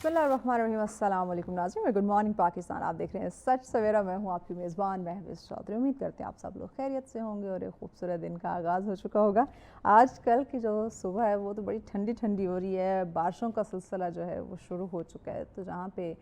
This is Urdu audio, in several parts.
بسم اللہ الرحمن الرحیم. السلام علیکم ناظرین. Good morning Pakistan. آپ دیکھ رہے ہیں سچ سویرا. میں ہوں آپ کی میزبان مہوش چودھری. امید کرتے ہیں آپ سب لوگ خیریت سے ہوں گے اور ایک خوبصورت دن کا آغاز ہو چکا ہوگا. آج کل کی جو صبح ہے وہ تو بڑی ٹھنڈی ٹھنڈی ہو رہی ہے. بارشوں کا سلسلہ جو ہے وہ شروع ہو چکا ہے. تو جہاں پہ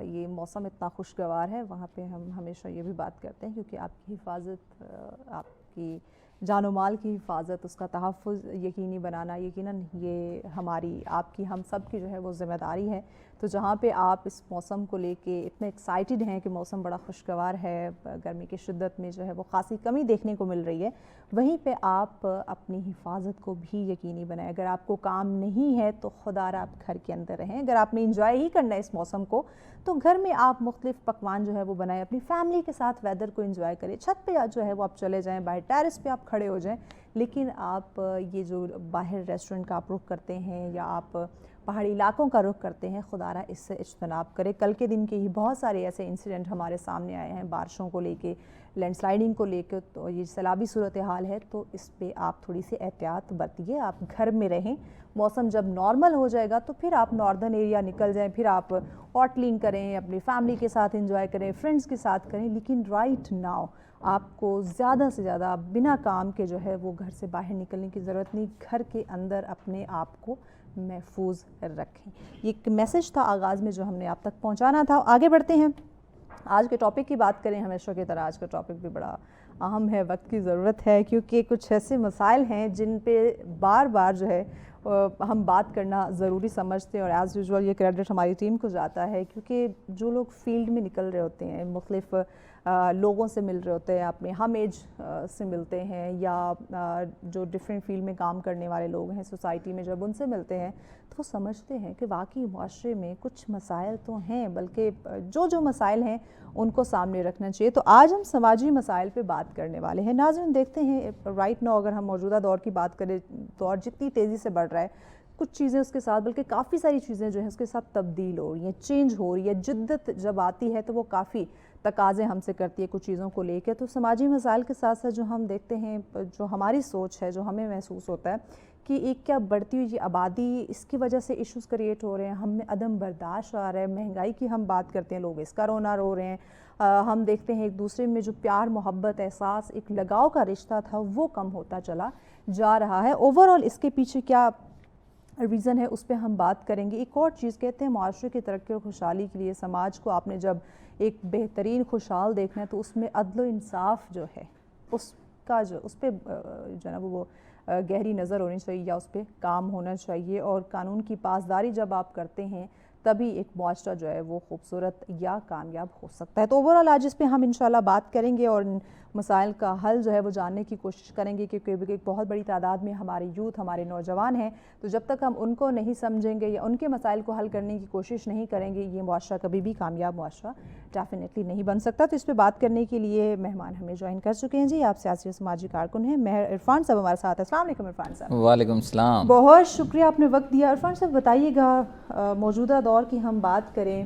یہ موسم اتنا خوشگوار ہے وہاں پہ ہم ہمیشہ یہ بھی بات کرتے ہیں کیونکہ آپ کی حفاظت, آپ کی جان و مال کی حفاظت, اس کا تحفظ یقینی بنانا یقیناً یہ ہماری, آپ کی, ہم سب کی جو ہے وہ ذمہ داری ہے. تو جہاں پہ آپ اس موسم کو لے کے اتنے ایکسائٹیڈ ہیں کہ موسم بڑا خوشگوار ہے, گرمی کی شدت میں جو ہے وہ خاصی کمی دیکھنے کو مل رہی ہے, وہیں پہ آپ اپنی حفاظت کو بھی یقینی بنائیں. اگر آپ کو کام نہیں ہے تو خدا را آپ گھر کے اندر رہیں. اگر آپ نے انجوائے ہی کرنا ہے اس موسم کو تو گھر میں آپ مختلف پکوان جو ہے وہ بنائیں, اپنی فیملی کے ساتھ ویدر کو انجوائے کریں. چھت پہ جو ہے وہ آپ چلے جائیں, باہر ٹیرس پہ آپ کھڑے ہو جائیں, لیکن آپ یہ جو باہر ریسٹورنٹ کا آپ رخ کرتے ہیں یا آپ پہاڑی علاقوں کا رخ کرتے ہیں, خدا را اس سے اجتناب کرے. کل کے دن کے ہی بہت سارے ایسے انسیڈنٹ ہمارے سامنے آئے ہیں بارشوں کو لے کے, لینڈ سلائڈنگ کو لے کے, تو یہ سیلابی صورتحال ہے. تو اس پہ آپ تھوڑی سی احتیاط برتیے, آپ گھر میں رہیں. موسم جب نارمل ہو جائے گا تو پھر آپ ناردرن ایریا نکل جائیں, پھر آپ ہوٹلنگ کریں, اپنی فیملی کے ساتھ انجوائے کریں, فرینڈس کے ساتھ کریں. لیکن رائٹ ناؤ آپ کو زیادہ سے زیادہ بنا کام کے جو ہے وہ گھر سے باہر نکلنے کی ضرورت نہیں. گھر کے اندر اپنے آپ کو محفوظ رکھیں. یہ ایک میسج تھا آغاز میں جو ہم نے آپ تک پہنچانا تھا. آگے بڑھتے ہیں, آج کے ٹاپک کی بات کریں. ہمیشہ کی طرح آج کا ٹاپک بھی بڑا اہم ہے, وقت کی ضرورت ہے کیونکہ کچھ ایسے مسائل ہیں جن پہ بار بار جو ہے ہم بات کرنا ضروری سمجھتے ہیں, اور ایز یوزول یہ کریڈٹ ہماری ٹیم کو جاتا ہے کیونکہ جو لوگ فیلڈ میں نکل رہے ہوتے ہیں, مختلف لوگوں سے مل رہے ہوتے ہیں, اپنے ہم ایج سے ملتے ہیں یا جو ڈفرینٹ فیلڈ میں کام کرنے والے لوگ ہیں سوسائٹی میں, جب ان سے ملتے ہیں تو وہ سمجھتے ہیں کہ واقعی معاشرے میں کچھ مسائل تو ہیں, بلکہ جو مسائل ہیں ان کو سامنے رکھنا چاہیے. تو آج ہم سماجی مسائل پہ بات کرنے والے ہیں. ناظرین دیکھتے ہیں رائٹ ناؤ اگر ہم موجودہ دور کی بات کریں, دور جتنی تیزی سے بڑھ رہا ہے, کچھ چیزیں اس کے ساتھ, بلکہ کافی ساری چیزیں جو ہیں اس کے ساتھ تبدیل ہو رہی ہیں, چینج ہو رہی ہے. جدت جب آتی ہے تو وہ کافی تقاضے ہم سے کرتی ہے کچھ چیزوں کو لے کے. تو سماجی مسائل کے ساتھ ساتھ جو ہم دیکھتے ہیں, جو ہماری سوچ ہے, جو ہمیں محسوس ہوتا ہے کہ ایک کیا بڑھتی ہوئی آبادی, اس کی وجہ سے ایشوز کریٹ ہو رہے ہیں, ہم میں عدم برداشت آ رہا ہے, مہنگائی کی ہم بات کرتے ہیں, لوگ اس کا رونا رو رہے ہیں. ہم دیکھتے ہیں ایک دوسرے میں جو پیار محبت احساس ایک لگاؤ کا رشتہ تھا وہ کم ہوتا چلا جا رہا ہے. اوورآل اس کے پیچھے کیا ریزن ہے اس پہ ہم بات کریں گے. ایک اور چیز کہتے ہیں معاشرے کی ترقی اور خوشحالی کے لیے, سماج کو آپ نے جب ایک بہترین خوشحال دیکھنا ہے تو اس میں عدل و انصاف جو ہے اس پہ جو ہے نا وہ گہری نظر ہونی چاہیے یا اس پہ کام ہونا چاہیے. اور قانون کی پاسداری جب آپ کرتے ہیں تبھی ایک معاشرہ جو ہے وہ خوبصورت یا کامیاب ہو سکتا ہے. تو اوورآل آج اس پہ ہم انشاءاللہ بات کریں گے اور مسائل کا حل جو ہے وہ جاننے کی کوشش کریں گے, کیونکہ ایک بہت بڑی تعداد میں ہمارے یوتھ, ہمارے نوجوان ہیں. تو جب تک ہم ان کو نہیں سمجھیں گے یا ان کے مسائل کو حل کرنے کی کوشش نہیں کریں گے, یہ معاشرہ کبھی بھی کامیاب معاشرہ ڈیفینیٹلی نہیں بن سکتا. تو اس پہ بات کرنے کے لیے مہمان ہمیں جوائن کر چکے ہیں. جی آپ سیاسی و سماجی کارکن ہیں, مہر عرفان صاحب ہمارے ساتھ ہیں. السلام علیکم عرفان صاحب. وعلیکم السلام. بہت شکریہ آپ نے وقت دیا. عرفان صاحب بتائیے گا, موجودہ دور کی ہم بات کریں,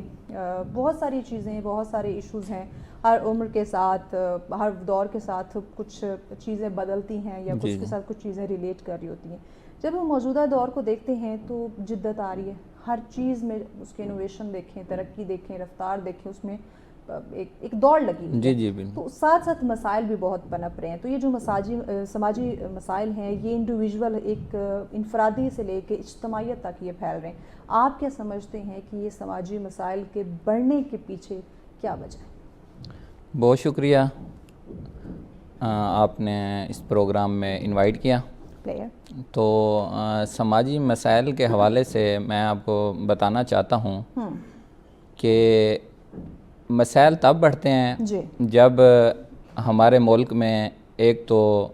بہت ساری چیزیں, بہت سارے ایشوز ہیں, ہر عمر کے ساتھ, ہر دور کے ساتھ کچھ چیزیں بدلتی ہیں یا کچھ کے ساتھ کچھ چیزیں ریلیٹ کر رہی ہوتی ہیں. جب ہم موجودہ دور کو دیکھتے ہیں تو جدت آ رہی ہے ہر چیز میں, اس کے انوویشن دیکھیں, ترقی دیکھیں, رفتار دیکھیں, اس میں ایک دوڑ لگی ہوئی ہے. جی بالکل. تو ساتھ ساتھ مسائل بھی بہت پنپ رہے ہیں. تو یہ جو سماجی مسائل ہیں یہ انڈیویژول ایک انفرادی سے لے کے اجتماعیت تک یہ پھیل رہے ہیں. آپ کیا سمجھتے ہیں کہ یہ سماجی مسائل کے بڑھنے کے پیچھے کیا وجہ ہے؟ بہت شکریہ آپ نے اس پروگرام میں انوائٹ کیا. تو سماجی مسائل کے حوالے سے میں آپ کو بتانا چاہتا ہوں کہ مسائل تب بڑھتے ہیں جب ہمارے ملک میں ایک تو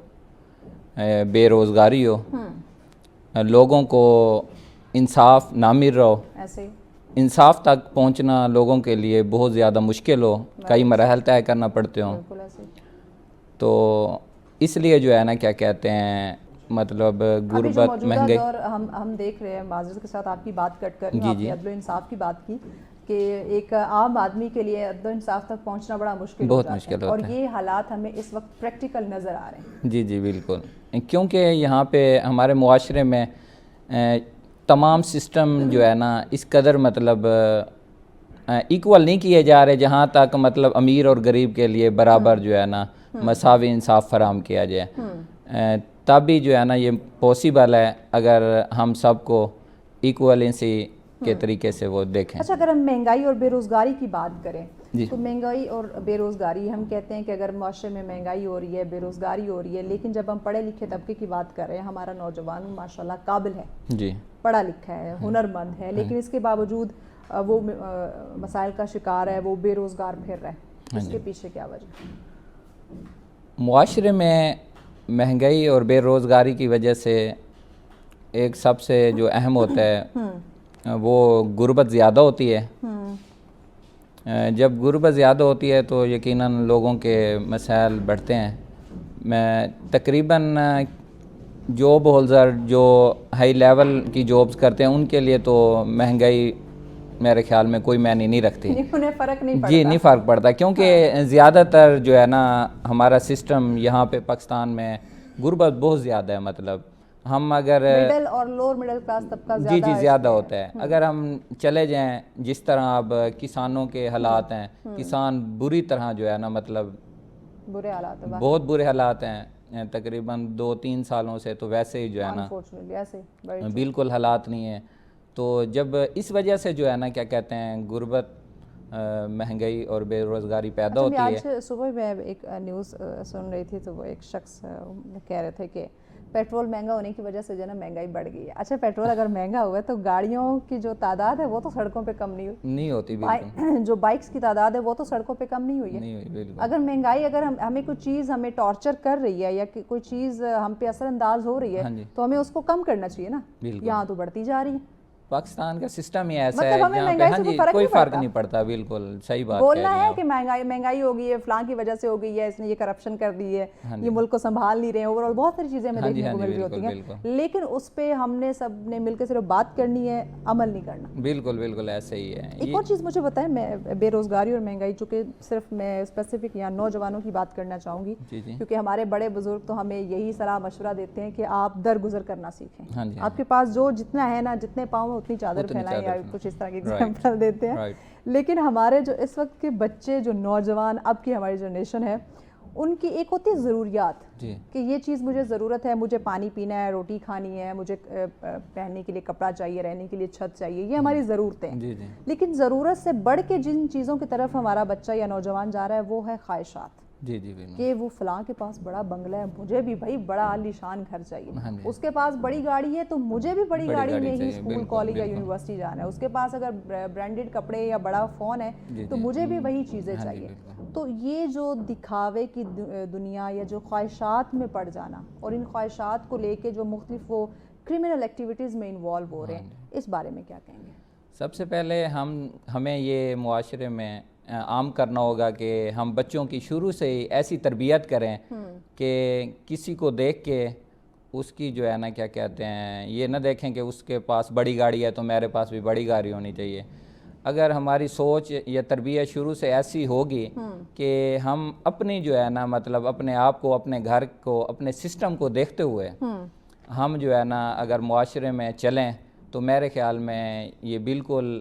بے روزگاری ہو, لوگوں کو انصاف نہ مل رہا ہو, انصاف تک پہنچنا لوگوں کے لیے بہت زیادہ مشکل ہو, کئی مراحل طے کرنا پڑتے ہوں. تو اس لیے جو ہے نا کیا کہتے ہیں مطلب غربت, مہنگائی. ہم دیکھ رہے ہیں, معذرت کے ساتھ آپ کی بات کٹ کر رہی ہوں, آپ نے عدل و انصاف کی بات کی کہ ایک عام آدمی کے لیے عدل و انصاف تک پہنچنا بڑا مشکل بہت مشکل ہوتا ہے, اور یہ حالات ہمیں اس وقت پریکٹیکل نظر آ رہے ہیں. جی بالکل, کیونکہ یہاں پہ ہمارے معاشرے میں تمام سسٹم جو ہے نا اس قدر مطلب ایکول نہیں کیے جا رہے جہاں تک مطلب امیر اور غریب کے لیے برابر جو ہے نا مساوی انصاف فراہم کیا جائے، تب بھی جو ہے نا یہ پاسبل ہے اگر ہم سب کو ایکولیسی کے طریقے سے وہ دیکھیں۔ اچھا، اگر ہم مہنگائی اور بے روزگاری کی بات کریں تو مہنگائی اور بے روزگاری، ہم کہتے ہیں کہ اگر معاشرے میں مہنگائی ہو رہی ہے، بے روزگاری ہو رہی ہے، لیکن جب ہم پڑھے لکھے طبقے کی بات کر رہے ہیں، ہمارا نوجوان ماشاءاللہ قابل ہے، جی پڑھا لکھا ہے، ہنر مند ہے، لیکن اس کے باوجود وہ مسائل کا شکار ہے، وہ بے روزگار پھر رہا ہے، اس کے پیچھے کیا وجہ؟ معاشرے میں مہنگائی اور بے روزگاری کی وجہ سے ایک سب سے جو اہم ہوتا ہے وہ غربت زیادہ ہوتی ہے۔ جب غربت زیادہ ہوتی ہے تو یقیناً لوگوں کے مسائل بڑھتے ہیں۔ میں تقریباً جاب ہولڈر جو ہائی لیول کی جابز کرتے ہیں ان کے لیے تو مہنگائی میرے خیال میں کوئی معنی نہیں رکھتی، انہیں فرق نہیں پڑتا۔ جی نہیں فرق پڑتا، کیونکہ زیادہ تر جو ہے نا ہمارا سسٹم یہاں پہ پاکستان میں غربت بہت زیادہ ہے، مطلب ہم اگر مڈل اور لوور مڈل کلاس طبقہ جی زیادہ ہوتا ہے۔ اگر ہم چلے جائیں جس طرح اب کسانوں کے حالات ہیں، کسان بری طرح جو ہے نا مطلب برے حالات ہیں، بہت برے حالات ہیں، تقریباً 2-3 سالوں سے تو ویسے ہی جو ہے نا بالکل حالات نہیں ہیں۔ تو جب اس وجہ سے جو ہے نا کیا کہتے ہیں غربت، مہنگائی اور بے روزگاری پیدا ہوتی ہے۔ آج صبح میں ایک نیوز سن رہی تھی تو وہ ایک شخص کہہ رہے تھے کہ پیٹرول مہنگا ہونے کی وجہ سے جو ہے نا مہنگائی بڑھ گئی ہے۔ اچھا، پیٹرول اگر مہنگا ہوا ہے تو گاڑیوں کی جو تعداد ہے وہ تو سڑکوں پہ کم نہیں ہوتی، بالکل جو بائکس کی تعداد ہے وہ تو سڑکوں پہ کم نہیں ہوئی ہے۔ اگر مہنگائی، اگر ہمیں کوئی چیز ہمیں ٹارچر کر رہی ہے یا کوئی چیز ہم پہ اثر انداز ہو رہی ہے تو ہمیں اس کو کم کرنا چاہیے نا، یہاں تو بڑھتی جا رہی ہے۔ پاکستان کا سسٹم ہی ایسا ہے جہاں پہ ہاں جی کوئی فرق نہیں پڑتا، بالکل صحیح بات بولنا ہے کہ مہنگائی ہو گئی ہے، فلاں کی وجہ سے ہو گئی ہے، اس نے یہ کرپشن کر دی ہے، یہ ملک کو سنبھال نہیں رہے ہیں، اوورآل بہت ساری چیزیں ہمیں دیکھنے کو مل رہی ہوتی ہیں، لیکن اس پہ ہم نے سب نے مل کے صرف بات کرنی ہے، عمل نہیں کرنا۔ بالکل ایسے ہی ہے۔ ایک اور چیز مجھے بتائیں، میں بے روزگاری اور مہنگائی، چونکہ صرف میں اسپیسیفک یا نوجوانوں کی بات کرنا چاہوں گی کیونکہ ہمارے بڑے بزرگ تو ہمیں یہی صلاح مشورہ دیتے ہیں کہ آپ درگزر کرنا سیکھیں، آپ کے پاس جو جتنا ہے نا، جتنے پاؤں میں اتنی چادر پھیلائیں، یا کچھ اس طرح کی ایگزامپل دیتے ہیں۔ لیکن ہمارے جو اس وقت کے بچے، جو نوجوان اب کی ہماری جنریشن ہے، ان کی ایک ہوتی ہے ضروریات کہ یہ چیز مجھے ضرورت ہے، مجھے پانی پینا ہے، روٹی کھانی ہے، مجھے پہننے کے لیے کپڑا چاہیے، رہنے کے لیے چھت چاہیے، یہ ہماری ضرورتیں ہیں۔ لیکن ضرورت سے بڑھ کے جن چیزوں کی طرف ہمارا بچہ یا نوجوان جا رہا ہے وہ ہے خواہشات، کہ وہ فلاں کے پاس بڑا بنگلہ ہے، مجھے بھی بھائی بڑا عالی شان گھر چاہیے، اس کے پاس بڑی گاڑی ہے تو مجھے بھی بڑی گاڑی میں ہی اسکول، کالج یا یونیورسٹی جانا ہے، اس کے پاس اگر برانڈڈ کپڑے یا بڑا فون ہے تو مجھے بھی وہی چیزیں چاہیے۔ تو یہ جو دکھاوے کی دنیا یا جو خواہشات میں پڑ جانا اور ان خواہشات کو لے کے جو مختلف وہ کرمنل ایکٹیویٹیز میں انوالو ہو رہے ہیں، اس بارے میں کیا کہیں گے؟ سب سے پہلے ہمیں یہ معاشرے میں عام کرنا ہوگا کہ ہم بچوں کی شروع سے ہی ایسی تربیت کریں کہ کسی کو دیکھ کے اس کی جو ہے نا کیا کہتے ہیں یہ نہ دیکھیں کہ اس کے پاس بڑی گاڑی ہے تو میرے پاس بھی بڑی گاڑی ہونی چاہیے۔ اگر ہماری سوچ یا تربیت شروع سے ایسی ہوگی کہ ہم اپنی جو ہے نا مطلب اپنے آپ کو، اپنے گھر کو، اپنے سسٹم کو دیکھتے ہوئے ہم جو ہے نا اگر معاشرے میں چلیں تو میرے خیال میں یہ بالکل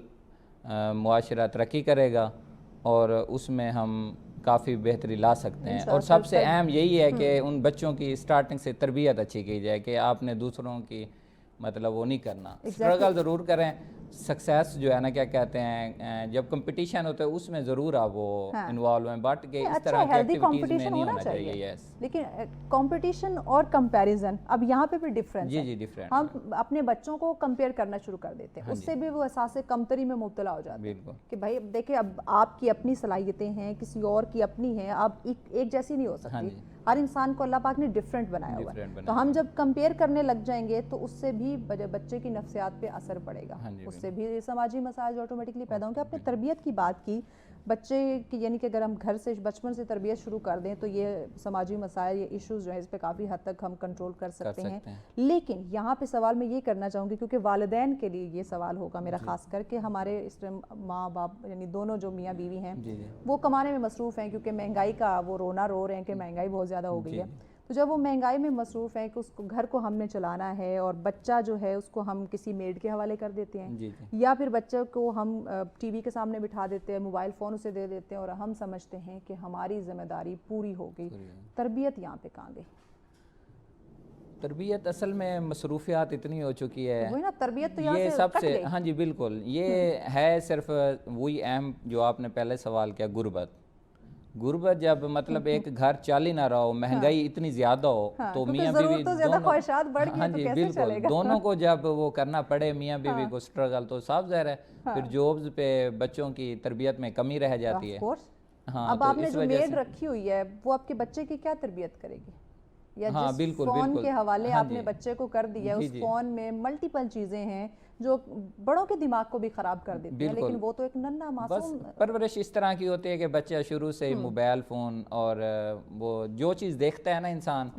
معاشرہ ترقی کرے گا اور اس میں ہم کافی بہتری لا سکتے ہیں۔ اور سب سے اہم یہی ہے کہ ان بچوں کی سٹارٹنگ سے تربیت اچھی کی جائے کہ آپ نے دوسروں کی مطلب وہ نہیں کرنا، اسٹرگل ضرور کریں، سکسیس جو ہے نا کیا کہتے ہیں جب کمپٹیشن ہوتا ہے اس میں ضرور آپ وہ انوالو ہیں، بٹ کہ اس طرح کی ایکٹیویٹیز میں نہیں ہونا چاہیے۔ لیکن کمپٹیشن اور کمپیریزن، اب یہاں پہ بھی ڈفرینس ہے، ڈفرینٹ، ہم اپنے بچوں کو کمپیئر کرنا شروع کر دیتے ہیں، اس سے بھی وہ احساس کمتری میں مبتلا ہو جاتے ہیں کہ بھائی دیکھیں اب آپ کی اپنی صلاحیتیں ہیں، کسی اور کی اپنی ہیں، آپ ایک جیسی نہیں ہو سکتی، ہر انسان کو اللہ پاک نے ڈفرینٹ بنایا ہوا ہے۔ تو ہم جب کمپیئر کرنے لگ جائیں گے تو اس سے بھی بچے کی نفسیات پہ اثر پڑے گا، اس سے بھی سماجی مسائل آٹومیٹکلی پیدا ہوں گے۔ آپ نے تربیت کی بات کی بچے کی، یعنی کہ اگر ہم گھر سے بچپن سے تربیت شروع کر دیں تو یہ سماجی مسائل، یہ ایشوز جو ہیں اس پہ کافی حد تک ہم کنٹرول کر سکتے ہیں۔ لیکن یہاں پہ سوال میں یہ کرنا چاہوں گی کیونکہ والدین کے لیے یہ سوال ہوگا میرا خاص کر کے، ہمارے اس ٹائم ماں باپ یعنی دونوں جو میاں بیوی ہیں وہ کمانے میں مصروف ہیں کیونکہ مہنگائی کا وہ رونا رو رہے ہیں کہ مہنگائی بہت زیادہ ہو گئی ہے۔ تو جب وہ مہنگائی میں مصروف ہیں کہ اس کو گھر کو ہم نے چلانا ہے اور بچہ جو ہے اس کو ہم کسی میڈ کے حوالے کر دیتے ہیں یا پھر بچے کو ہم ٹی وی کے سامنے بٹھا دیتے ہیں, موبائل فون اسے دے دیتے ہیں اور ہم سمجھتے ہیں کہ ہماری ذمہ داری پوری ہو گئی, تربیت یہاں پہ کہاں گئی؟ تربیت اصل میں مصروفیات اتنی ہو چکی ہے, وہی نا, تربیت تو یہاں یہ سے سب کٹ سے, گئی. ہاں جی بالکل, یہ ہے صرف وہی اہم جو آپ نے پہلے سوال کیا, غربت جب مطلب ایک گھر چل ہی نہ رہا ہو, مہنگائی اتنی زیادہ ہو تو میاں بیوی دونوں, ہاں جی بالکل, دونوں کو جب وہ کرنا پڑے میاں بیوی کو سٹرگل, تو صاف ظاہر ہے پھر جابز پہ بچوں کی تربیت میں کمی رہ جاتی ہے. ہاں, اب آپ نے جو میڈ رکھی ہوئی ہے وہ آپ کے بچے کی کیا تربیت کرے گی؟ یا جس فون کے حوالے آپ نے بچے کو کر دیا, اس فون میں ملٹیپل چیزیں ہیں جو بڑوں کے دماغ کو بھی خراب کر دیتی ہیں, لیکن وہ تو ایک ننھا معصوم, بس پرورش اس طرح کی ہوتی ہے کہ بچہ شروع سے ہی موبائل فون اور وہ جو چیز دیکھتا ہے نا انسان,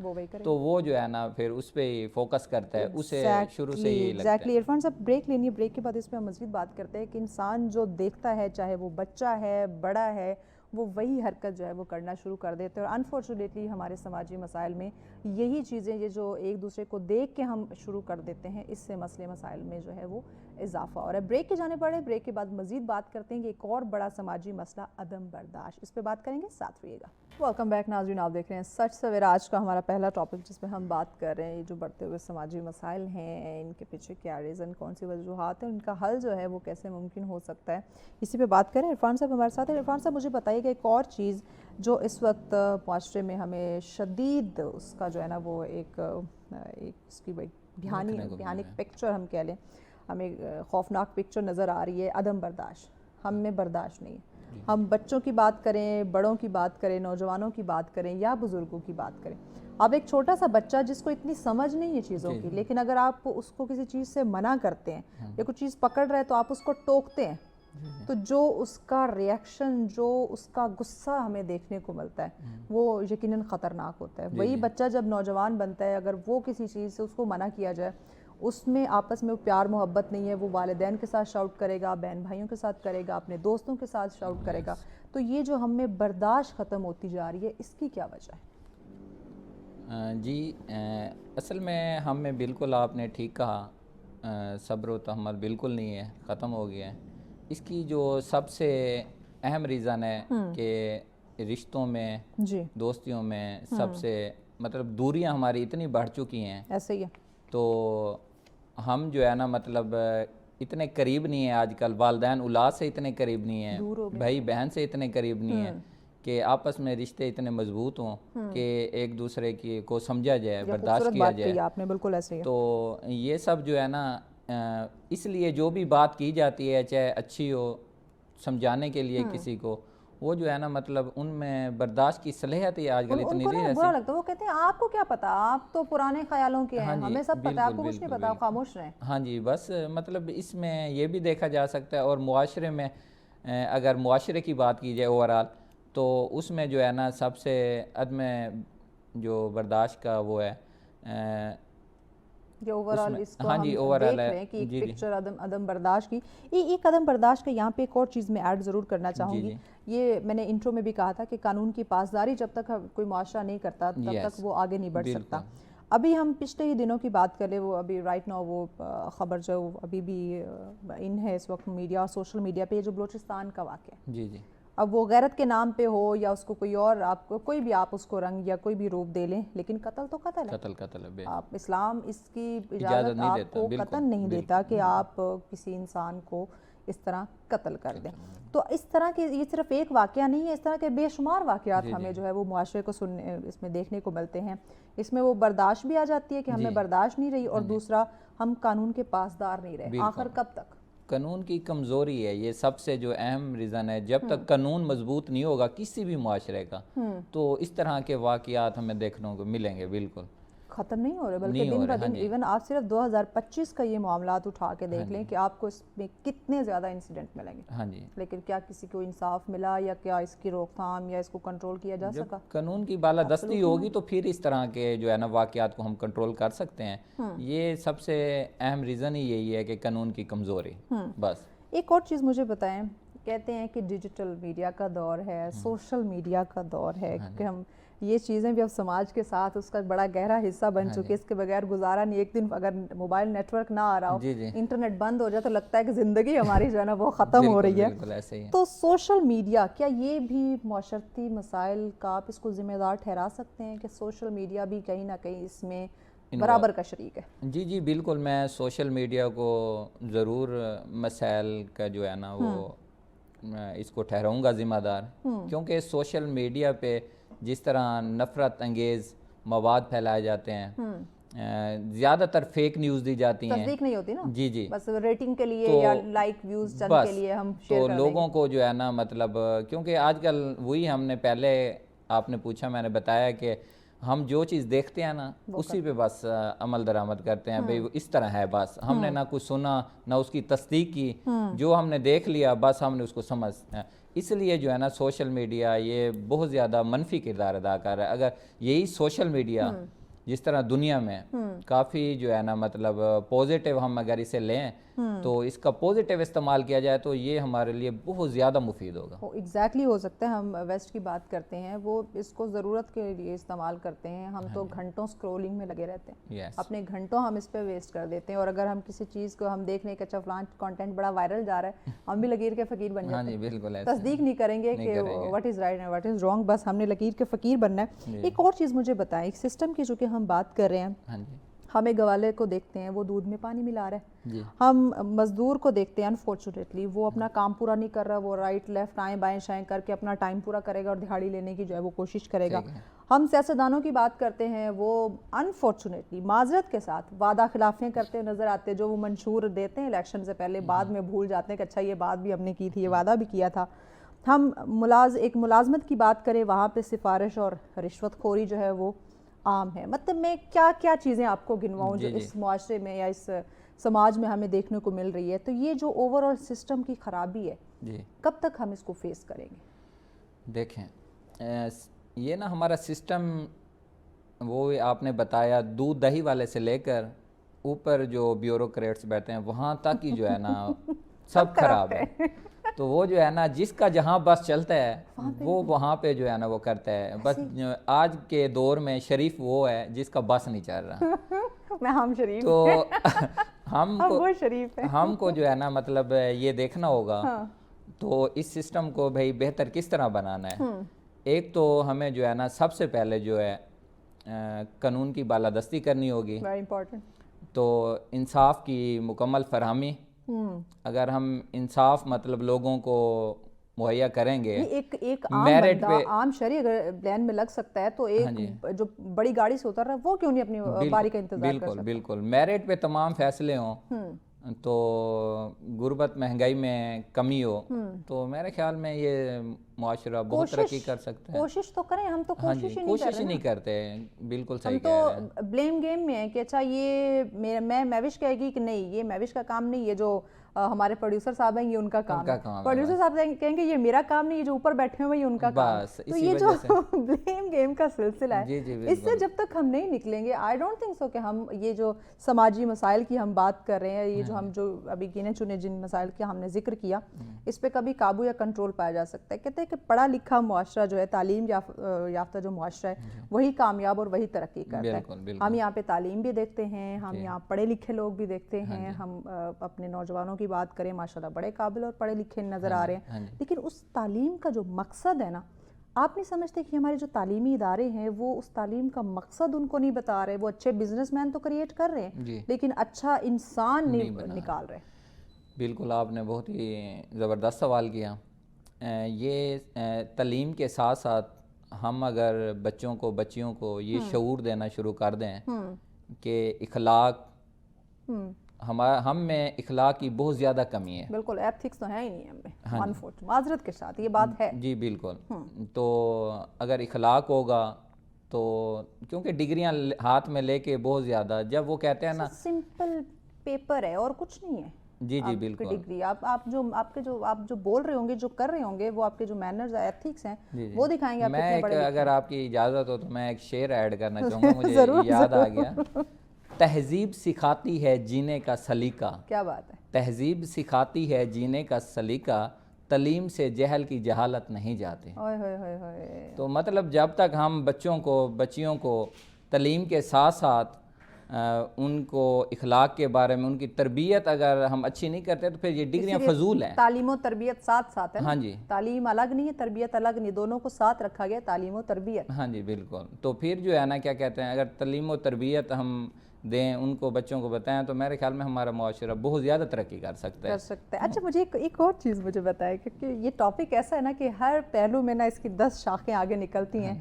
تو وہ جو ہے نا پھر اس پہ ہی فوکس کرتا ہے, اسے شروع سے ہی لگتا ہے. عرفان صاحب بریک لینی ہے, بریک کے بعد اس پہ ہم مزید بات کرتے ہیں کہ انسان جو دیکھتا ہے, چاہے وہ بچہ ہے بڑا ہے, وہ وہی حرکت جو ہے وہ کرنا شروع کر دیتے ہیں. اور انفارچونیٹلی ہمارے سماجی مسائل میں یہی چیزیں, یہ جو ایک دوسرے کو دیکھ کے ہم شروع کر دیتے ہیں, اس سے مسئلے مسائل میں جو ہے وہ اضافہ ہو رہا ہے. بریک کے جانے پڑے, بریک کے بعد مزید بات کرتے ہیں کہ ایک اور بڑا سماجی مسئلہ عدم برداشت, اس پہ بات کریں گے, ساتھ رہیے گا. ویلکم بیک ناظرین, آپ دیکھ رہے ہیں سچ سویرا, آج کا ہمارا پہلا ٹاپک جس پہ ہم بات کر رہے ہیں یہ جو بڑھتے ہوئے سماجی مسائل ہیں, ان کے پیچھے کیا ریزن, کون سی وجوہات ہیں, ان کا حل جو ہے وہ کیسے ممکن ہو سکتا ہے, اسی پہ بات کریں. عرفان صاحب ہمارے ساتھ ہیں. عرفان صاحب مجھے بتائیے کہ ایک اور چیز جو اس وقت معاشرے میں ہمیں شدید اس کا جو ہے نا وہ ایک اس کی بھیانک پکچر ہم کہہ لیں, ہمیں خوفناک پکچر نظر آ رہی ہے, عدم برداشت. ہم میں برداشت نہیں ہے. ہم بچوں کی بات کریں, بڑوں کی بات کریں, نوجوانوں کی بات کریں یا بزرگوں کی بات کریں, اب ایک چھوٹا سا بچہ جس کو اتنی سمجھ نہیں ہے چیزوں کی, لیکن اگر آپ اس کو کسی چیز سے منع کرتے ہیں یا کوئی چیز پکڑ رہے تو آپ اس کو ٹوکتے ہیں, تو جو اس کا ریئیکشن, جو اس کا غصہ ہمیں دیکھنے کو ملتا ہے وہ یقیناً خطرناک ہوتا ہے. وہی بچہ جب نوجوان بنتا ہے, اگر وہ کسی چیز سے اس کو منع کیا جائے, اس میں آپس میں پیار محبت نہیں ہے, وہ والدین کے ساتھ شاؤٹ کرے گا, بہن بھائیوں کے ساتھ کرے گا, اپنے دوستوں کے ساتھ شاؤٹ کرے گا, تو یہ جو ہم میں برداشت ختم ہوتی جا رہی ہے, اس کی کیا وجہ ہے؟ جی اصل میں ہم میں بالکل آپ نے ٹھیک کہا, صبر و تحمل بالکل نہیں ہے, ختم ہو گیا ہے. اس کی جو سب سے اہم ریزن ہے کہ رشتوں میں, دوستیوں میں سب سے مطلب دوریاں ہماری اتنی بڑھ چکی ہیں, ایسے ہی ہے, تو ہم جو ہے نا مطلب اتنے قریب نہیں ہیں آج کل, والدین اولاد سے اتنے قریب نہیں ہیں, بھائی بہن سے اتنے قریب نہیں ہیں کہ آپس میں رشتے اتنے مضبوط ہوں کہ ایک دوسرے کی کو سمجھا جائے, برداشت کیا جائے. آپ نے بالکل ایسے ہی. تو یہ سب جو ہے نا, اس لیے جو بھی بات کی جاتی ہے چاہے اچھی ہو سمجھانے کے لیے کسی کو, وہ جو ہے نا مطلب ان میں برداشت کی صلاحیت ہی آج کل اتنی نہیں رہتی. برا لگتا ہے, وہ کہتے ہیں آپ کو کیا پتا, آپ تو پرانے خیالوں کے ہیں, ہمیں سب پتا ہے, آپ کو کچھ نہیں پتا, آپ خاموش رہیں. ہاں جی, بس مطلب اس میں یہ بھی دیکھا جا سکتا ہے. اور معاشرے میں اگر معاشرے کی بات کی جائے اوورال, تو اس میں جو ہے نا سب سے عدم جو برداشت کا وہ ہے, جو اوورال اس کو ہم دیکھ رہے ہیں کہ ایک پکچر عدم برداشت کی. ایک عدم برداشت کا یہاں پہ ایک اور چیز میں ایڈ ضرور کرنا چاہوں گی. یہ میں نے انٹرو میں بھی کہا تھا کہ قانون کی پاسداری جب تک کوئی معاشرہ نہیں کرتا تب تک وہ آگے نہیں بڑھ سکتا. ابھی ہم پچھلے ہی دنوں کی بات کر لیں, وہ ابھی رائٹ ناؤ وہ خبر جو ابھی بھی ان ہے اس وقت میڈیا, سوشل میڈیا پہ, جو بلوچستان کا واقعہ ہے. اب وہ غیرت کے نام پہ ہو یا اس کو کوئی اور, آپ کو کوئی بھی آپ اس کو رنگ یا کوئی بھی روپ دے لیں, لیکن قتل تو قتل ہے. آپ اسلام اس کی اجازت آپ کو قتل نہیں دیتا کہ آپ کسی انسان کو اس طرح قتل کر دیں. تو اس طرح کے یہ صرف ایک واقعہ نہیں ہے, اس طرح کے بے شمار واقعات ہمیں جو ہے وہ معاشرے کو سننے اس میں دیکھنے کو ملتے ہیں. اس میں وہ برداشت بھی آ جاتی ہے کہ ہمیں برداشت نہیں رہی, اور دوسرا ہم قانون کے پاسدار نہیں رہے. آخر کب تک؟ قانون کی کمزوری ہے یہ سب سے جو اہم ریزن ہے. جب تک قانون مضبوط نہیں ہوگا کسی بھی معاشرے کا, تو اس طرح کے واقعات ہمیں دیکھنے کو ملیں گے. بالکل ختم نہیں ہو رہے, بلکہ دن بہ دن. ایون آپ صرف 2025 کا یہ معاملات اٹھا کے دیکھ لیں کہ آپ کو اس میں کتنے زیادہ انسیڈنٹ ملیں گے. لیکن کیا کسی کو انصاف ملا, یا کیا اس کی روک تھام یا اس کو کنٹرول کیا جا سکا؟ قانون کی بالادستی ہوگی تو پھر اس طرح کے جو ہے نا واقعات کو ہم کنٹرول کر سکتے ہیں. یہ سب سے اہم ریزن ہی یہی ہے کہ قانون کی کمزوری. بس ایک اور چیز مجھے بتائیں, کہتے ہیں کہ ڈیجیٹل میڈیا کا دور ہے, سوشل میڈیا کا دور ہے, کہ ہم یہ چیزیں بھی اب سماج کے ساتھ اس کا بڑا گہرا حصہ بن چکے, اس کے بغیر گزارا نہیں. ایک دن اگر موبائل نیٹ ورک نہ آ رہا ہو, انٹرنیٹ بند ہو جائے, تو لگتا ہے کہ زندگی ہماری جو ہے نا وہ ختم ہو رہی ہے. تو سوشل میڈیا, کیا یہ بھی معاشرتی مسائل کا آپ اس کو ذمہ دار ٹھہرا سکتے ہیں کہ سوشل میڈیا بھی کہیں نہ کہیں اس میں برابر کا شریک ہے؟ جی بالکل, میں سوشل میڈیا کو ضرور مسائل کا جو ہے نا وہ اس کو ٹھہراؤں گا ذمہ دار, کیونکہ سوشل میڈیا پہ جس طرح نفرت انگیز مواد پھیلائے جاتے ہیں, زیادہ تر فیک نیوز دی جاتی ہیں, تصدیق نہیں ہوتی نا, جی بس ریٹنگ کے لیے یا لائک ویوز چند کے لیے ہم شیئر کر دیں گے. تو لوگوں کو جو ہے نا مطلب, کیونکہ آج کل وہی ہم نے پہلے آپ نے پوچھا, میں نے بتایا کہ ہم جو چیز دیکھتے ہیں نا اسی پہ بس عمل درآمد کرتے ہیں, بھئی اس طرح ہے بس, ہم نے نہ کچھ سنا نہ اس کی تصدیق کی, جو ہم نے دیکھ لیا بس ہم نے اس کو سمجھتے ہیں. اس لیے جو ہے نا سوشل میڈیا یہ بہت زیادہ منفی کردار ادا کر رہا ہے. اگر یہی سوشل میڈیا جس طرح دنیا میں کافی جو ہے نا مطلب پوزیٹیو ہم اگر اسے لیں تو اس کا پوزیٹیو استعمال کیا جائے تو یہ ہمارے لیے بہت زیادہ مفید ہوگا. ایگزیکٹلی ہو سکتا ہے. ہم ویسٹ کی بات کرتے ہیں, وہ اس کو ضرورت کے لیے استعمال کرتے ہیں, ہم تو گھنٹوں اسکرولنگ میں لگے رہتے ہیں, اپنے گھنٹوں ہم اس پہ ویسٹ کر دیتے ہیں. اور اگر ہم کسی چیز کو ہم دیکھ لیں کہ اچھا فلان کانٹینٹ بڑا وائرل جا رہا ہے, ہم بھی لکیر کے فقیر بن جاتے ہیں. بالکل, تصدیق نہیں کریں گے کہ what is right and what is wrong, بس ہم نے لکیر کے فقیر بننا ہے. ایک اور چیز مجھے بتائیں, سسٹم کی جو کہ ہم بات کر رہے ہیں, ہم ایک گوالے کو دیکھتے ہیں وہ دودھ میں پانی ملا رہا ہے, ہم مزدور کو دیکھتے ہیں انفارچونیٹلی وہ اپنا کام پورا نہیں کر رہا, وہ رائٹ لیفٹ آئیں بائیں شائیں کر کے اپنا ٹائم پورا کرے گا اور دہاڑی لینے کی جو ہے وہ کوشش کرے گا. ہم سیاستدانوں کی بات کرتے ہیں, وہ انفارچونیٹلی معذرت کے ساتھ وعدہ خلافیاں کرتے نظر آتے ہیں, جو وہ منشور دیتے ہیں الیکشن سے پہلے, بعد میں بھول جاتے ہیں کہ اچھا یہ بات بھی ہم نے کی تھی, یہ وعدہ بھی کیا تھا. ہم ایک ملازمت کی بات کریں, وہاں پہ سفارش اور رشوت خوری جو ہے وہ عام ہے. مطلب میں کیا کیا چیزیں آپ کو گنواؤں جو اس معاشرے میں یا اس سماج میں ہمیں دیکھنے کو مل رہی ہے. تو یہ جو اوور آل سسٹم کی خرابی ہے, کب تک ہم اس کو فیس کریں گے؟ دیکھیں, یہ نا ہمارا سسٹم, وہ آپ نے بتایا دودھ دہی والے سے لے کر اوپر جو بیوروکریٹس بیٹھے ہیں وہاں تک ہی جو ہے نا سب خراب ہے. تو وہ جو ہے نا جس کا جہاں بس چلتا ہے وہ وہاں پہ جو ہے نا وہ کرتا ہے. بس آج کے دور میں شریف وہ ہے جس کا بس نہیں چل رہا. میں ہم شریف, تو ہم کو جو ہے نا مطلب یہ دیکھنا ہوگا تو اس سسٹم کو بھئی بہتر کس طرح بنانا ہے. ایک تو ہمیں جو ہے نا سب سے پہلے جو ہے قانون کی بالادستی کرنی ہوگی, تو انصاف کی مکمل فراہمی. اگر ہم انصاف مطلب لوگوں کو مہیا کریں گے, ایک عام شہری اگر لین میں لگ سکتا ہے تو ایک جو بڑی گاڑی سے اتر رہا ہے وہ کیوں نہیں اپنی باری کا انتظار کر سکتا؟ بالکل میرٹ پہ تمام فیصلے ہوں تو غربت مہنگائی میں کمی ہو, تو میرے خیال میں یہ معاشرہ بہت ترقی کر سکتا ہے. کوشش تو کریں, ہم تو کوشش ہی نہیں کرتے. بالکل صحیح کہہ رہے ہیں. ہم تو بلیم گیم میں ہے کہ اچھا یہ میں مہوش کہے گی کہ نہیں یہ مہوش کا کام نہیں, یہ جو ہمارے پروڈیوسر صاحب ہیں یہ ان کا کام ہے. پروڈیوسر صاحب کہیں گے یہ میرا کام نہیں, یہ جو اوپر بیٹھے ہوئے یہ ان کا کام ہے. تو یہ جو بلیم گیم کا سلسلہ ہے, اس سے جب تک ہم نہیں نکلیں گے, آئی ڈونٹ تھنک سو کہ ہم یہ جو سماجی مسائل کی ہم بات کر رہے ہیں, یہ جو ہم جو ابھی گنے چنے جن مسائل کا ہم نے ذکر کیا, اس پہ کبھی قابو یا کنٹرول پایا جا سکتا ہے. کہتے ہیں کہ پڑھا لکھا معاشرہ جو ہے, تعلیم یافتہ جو معاشرہ ہے وہی کامیاب اور وہی ترقی کرتا ہے. ہم یہاں پہ تعلیم بھی دیکھتے ہیں, ہم یہاں پڑھے لکھے لوگ بھی دیکھتے ہیں, ہم اپنے نوجوانوں کی بات کریں ماشاءاللہ بڑے قابل اور پڑھے لکھے نظر آ رہے ہیں. لیکن اس تعلیم کا جو مقصد ہے نا, آپ نہیں سمجھتے کہ ہمارے جو تعلیمی ادارے ہیں وہ اس تعلیم کا مقصد ان کو نہیں بتا رہے. وہ اچھے بزنس مین تو کریٹ کر رہے ہیں لیکن اچھا انسان نہیں نکال رہے. بالکل, آپ نے بہت ہی زبردست سوال کیا. یہ تعلیم کے ساتھ ساتھ ہم اگر بچوں کو بچیوں کو یہ شعور دینا شروع کر دیں کہ اخلاق, ہم میں اخلاق کی بہت زیادہ کمی ہے. بالکل, ایتھکس تو ہے ہی نہیں ہم میں, معذرت کے ساتھ یہ بات ہے. جی بالکل. تو اگر اخلاق ہوگا تو, کیونکہ ڈگریاں ہاتھ میں لے کے بہت زیادہ, جب وہ کہتے ہیں نا سمپل پیپر ہے اور کچھ نہیں ہے. جی بالکل. ڈگری آپ جو بول رہے ہوں گے, جو کر رہے ہوں گے, وہ آپ کے جو مینرز ایتھکس ہیں وہ دکھائیں گے. میں اگر آپ کی اجازت ہو تو میں ایک شعر ایڈ کرنا چاہوں گا, مجھے یاد آ گیا. تہذیب سکھاتی ہے جینے کا سلیقہ. کیا بات ہے. تہذیب سکھاتی ہے جینے کا سلیقہ, تعلیم سے جہل کی جہالت نہیں جاتے. تو مطلب جب تک ہم بچیوں کو تعلیم کے ساتھ ساتھ ان کو اخلاق کے بارے میں ان کی تربیت اگر ہم اچھی نہیں کرتے تو پھر یہ ڈگریاں فضول ہیں. تعلیم و تربیت ساتھ ساتھ ہے. ہاں جی, تعلیم الگ نہیں ہے, تربیت الگ نہیں, دونوں کو ساتھ رکھا گیا, تعلیم و تربیت. ہاں جی بالکل. تو پھر جو ہے نا کیا کہتے ہیں, اگر تعلیم و تربیت ہم دیں, ان کو بچوں کو بتائیں, تو میرے خیال میں ہمارا معاشرہ بہت زیادہ ترقی کر سکتا ہے. اچھا مجھے ایک اور چیز مجھے بتائیں, کیونکہ یہ ٹاپک ایسا ہے نا کہ ہر پہلو میں نا اس کی 10 شاخیں آگے نکلتی ہیں.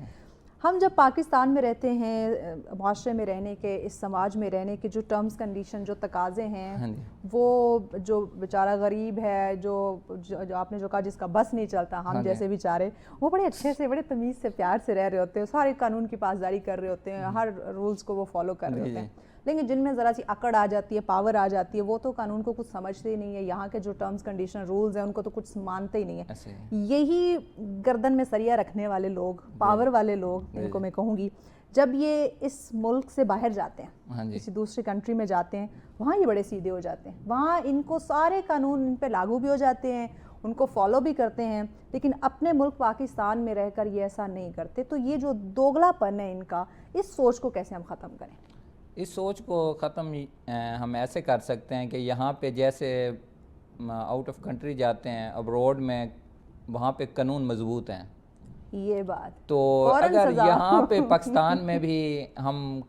ہم جب پاکستان میں رہتے ہیں, معاشرے میں رہنے کے, اس سماج میں رہنے کے جو ٹرمز کنڈیشن, جو تقاضے ہیں, وہ جو بیچارہ غریب ہے, جو آپ نے جو کہا جس کا بس نہیں چلتا, ہم جیسے بیچارے, وہ بڑے اچھے سے, بڑے تمیز سے, پیار سے رہ رہے ہوتے ہیں, سارے قانون کی پاسداری کر رہے ہوتے ہیں, ہر رولز کو وہ فالو کر رہے ہوتے ہیں. لیکن جن میں ذرا سی اکڑ آ جاتی ہے, پاور آ جاتی ہے, وہ تو قانون کو کچھ سمجھتے ہی نہیں ہے. یہاں کے جو ٹرمز کنڈیشن رولز ہیں ان کو تو کچھ مانتے ہی نہیں ہیں. یہی گردن میں سریا رکھنے والے لوگ, پاور والے لوگ, ان کو میں کہوں گی, جب یہ اس ملک سے باہر جاتے ہیں, کسی دوسری کنٹری میں جاتے ہیں, وہاں یہ بڑے سیدھے ہو جاتے ہیں. وہاں ان کو سارے قانون ان پہ لاگو بھی ہو جاتے ہیں, ان کو فالو بھی کرتے ہیں. لیکن اپنے ملک پاکستان میں رہ کر یہ ایسا نہیں کرتے. تو یہ جو دوگلا پن ہے ان کا, اس سوچ کو کیسے ہم ختم کریں؟ اس سوچ کو ختم ہم ایسے کر سکتے ہیں کہ یہاں پہ جیسے آؤٹ آف کنٹری جاتے ہیں, ابروڈ میں, وہاں پہ قانون مضبوط ہیں. یہ بات تو اگر یہاں پہ پاکستان میں بھی ہم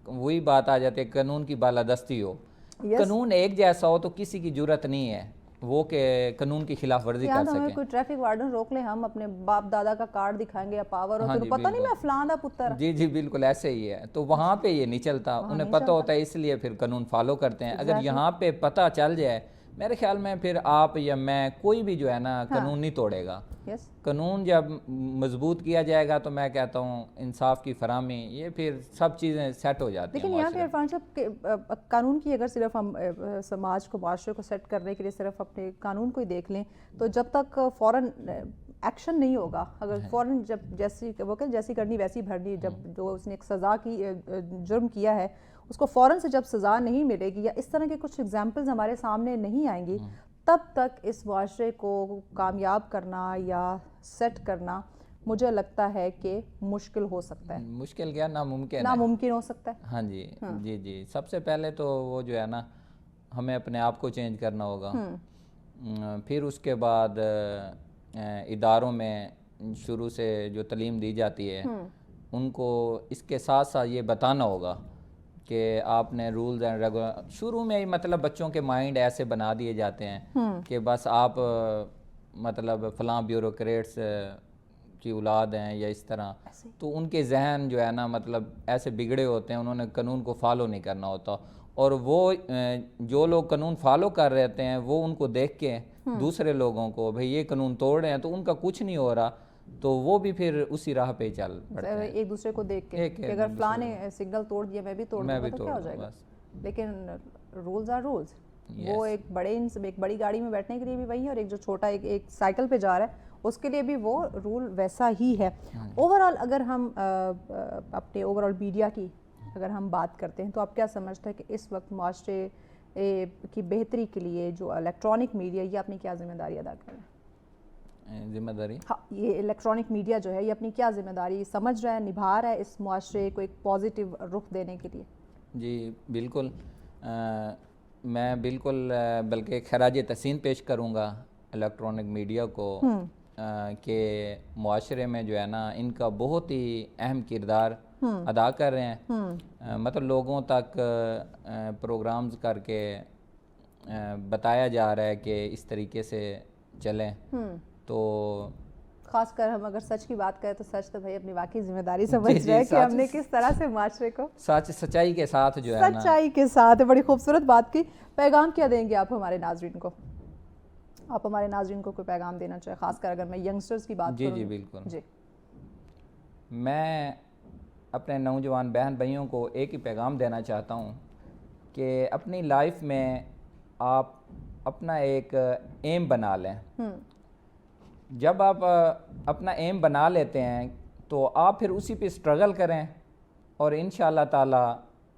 وہی بات آ جاتی ہے, قانون کی بالادستی ہو, قانون ایک جیسا ہو, تو کسی کی جرت نہیں ہے وہ کہ قانون کی خلاف ورزی کر سکیں. کوئی ٹریفک وارڈن روک لے, ہم اپنے باپ دادا کا کارڈ دکھائیں گے یا پاور ہو, تو پتہ نہیں میں فلاں دا پتر. جی بالکل ایسے ہی ہے. تو وہاں پہ یہ نہیں چلتا, انہیں پتہ ہوتا ہے, اس لیے پھر قانون فالو کرتے ہیں. اگر یہاں پہ پتہ چل جائے, میرے خیال میں پھر آپ یا میں, کوئی بھی جو ہے نا قانون نہیں توڑے گا. قانون جب مضبوط کیا جائے گا تو میں کہتا ہوں انصاف کی فراہمی, یہ پھر سب چیزیں سیٹ ہو جاتی ہیں. لیکن یہاں پہ عرفان صاحب, قانون کی اگر صرف ہم سماج کو, معاشرے کو سیٹ کرنے کے لیے صرف اپنے قانون کو ہی دیکھ لیں, تو جب تک فوراً ایکشن نہیں ہوگا, اگر فوراً جیسی کرنی ویسی بھرنی, جب جو اس نے ایک سزا کی, جرم کیا ہے, اس کو فوراً سے جب سزا نہیں ملے گی, یا اس طرح کے کچھ ایگزامپلز ہمارے سامنے نہیں آئیں گی, تب تک اس معاشرے کو کامیاب کرنا یا سیٹ کرنا مجھے لگتا ہے کہ مشکل ہو سکتا ہے. مشکل کیا, ناممکن ہو سکتا ہے. ہاں جی. سب سے پہلے تو وہ جو ہے نا, ہمیں اپنے آپ کو چینج کرنا ہوگا. پھر اس کے بعد اداروں میں شروع سے جو تعلیم دی جاتی ہے, ان کو اس کے ساتھ ساتھ یہ بتانا ہوگا کہ آپ نے رولز اینڈ شروع میں ہی, مطلب بچوں کے مائنڈ ایسے بنا دیے جاتے ہیں کہ بس آپ مطلب فلاں بیوروکریٹس کی اولاد ہیں یا اس طرح, تو ان کے ذہن جو ہے نا مطلب ایسے بگڑے ہوتے ہیں, انہوں نے قانون کو فالو نہیں کرنا ہوتا. اور وہ جو لوگ قانون فالو کر رہتے ہیں, وہ ان کو دیکھ کے دوسرے لوگوں کو, بھئی یہ قانون توڑ رہے ہیں تو ان کا کچھ نہیں ہو رہا, تو وہ بھی پھر اسی راہ پہ چل پڑتے ہیں, ایک دوسرے کو دیکھ کے کہ اگر فلاں نے سگنل توڑ دیا میں بھی توڑ دوں گا تو کیا ہو جائے گا. لیکن رولز آر رولز. وہ ایک بڑی گاڑی میں بیٹھنے کے لیے بھی وہی ہے, اور ایک جو چھوٹا ایک سائیکل پہ جا رہا ہے اس کے لیے بھی وہ رول ویسا ہی ہے. اوور آل اگر ہم اپنے اوور آل میڈیا کی اگر ہم بات کرتے ہیں, تو آپ کیا سمجھتے ہیں کہ اس وقت معاشرے کی بہتری کے لیے جو الیکٹرانک میڈیا, یہ اپنی کیا ذمہ داری ادا کر رہا ہے؟ ذمہ داری, ہاں, یہ الیکٹرانک میڈیا جو ہے یہ اپنی کیا ذمہ داری سمجھ رہا ہے, نبھا رہا ہے اس معاشرے کو ایک پازیٹیو رخ دینے کے لیے؟ جی بالکل, میں بالکل بلکہ خراج تحسین پیش کروں گا الیکٹرانک میڈیا کو, کہ معاشرے میں جو ہے نا ان کا بہت ہی اہم کردار ادا کر رہے ہیں. مطلب لوگوں تک پروگرامز کر کے بتایا جا رہا ہے کہ اس طریقے سے چلیں. تو خاص کر ہم اگر سچ کی بات کریں تو سچ تو بھائی اپنی واقعی ذمہ داری سمجھ رہے ہیں کہ ہم نے کس طرح سے معاشرے کو سچائی کے ساتھ جو ہے نا, سچائی کے ساتھ. بڑی خوبصورت بات کی. پیغام کیا دیں گے آپ ہمارے ناظرین کو؟ آپ ہمارے ناظرین کو کوئی پیغام دینا چاہیں, خاص کر اگر میں ینگسٹرز کی بات کروں؟ جی بالکل. میں اپنے نوجوان بہن بھائیوں کو ایک ہی پیغام دینا چاہتا ہوں کہ اپنی لائف میں آپ اپنا ایک ایم بنا لیں. جب آپ اپنا ایم بنا لیتے ہیں تو آپ پھر اسی پہ اسٹرگل کریں, اور انشاءاللہ تعالی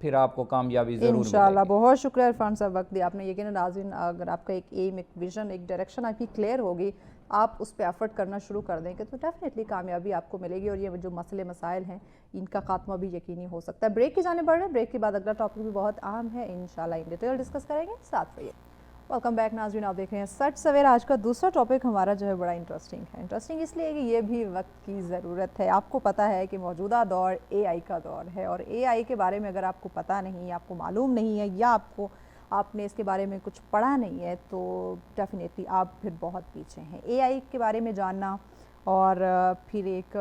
پھر آپ کو کامیابی ضرور انشاءاللہ. ملے گی. بہت شکریہ عرفان صاحب وقت دیا آپ نے. یقیناً ناظرین اگر آپ کا ایک ایم، ایک ویژن، ایک ڈائریکشن آپ کی کلیئر ہوگی، آپ اس پہ ایفرٹ کرنا شروع کر دیں گے تو ڈیفینیٹلی کامیابی آپ کو ملے گی، اور یہ جو مسئلے مسائل ہیں ان کا خاتمہ بھی یقینی ہو سکتا ہے. بریک کی جانب بڑھ رہے ہیں. بریک کے بعد اگلا ٹاپک بھی بہت اہم ہے، انشاءاللہ ان ڈیٹیل ڈسکس کریں گے. ساتھ رہیے. ویلکم بیک ناظرین، آپ دیکھ رہے ہیں سچ سویرا. آج کا دوسرا ٹاپک ہمارا جو ہے بڑا انٹرسٹنگ ہے. انٹرسٹنگ اس لیے کہ یہ بھی وقت کی ضرورت ہے. آپ کو پتہ ہے کہ موجودہ دور اے آئی کا دور ہے، اور اے آئی کے بارے میں اگر آپ کو پتہ نہیں، آپ کو معلوم نہیں ہے، یا آپ نے اس کے بارے میں کچھ پڑھا نہیں ہے تو ڈیفینیٹلی آپ پھر بہت پیچھے ہیں. اے آئی کے بارے میں جاننا اور پھر ایک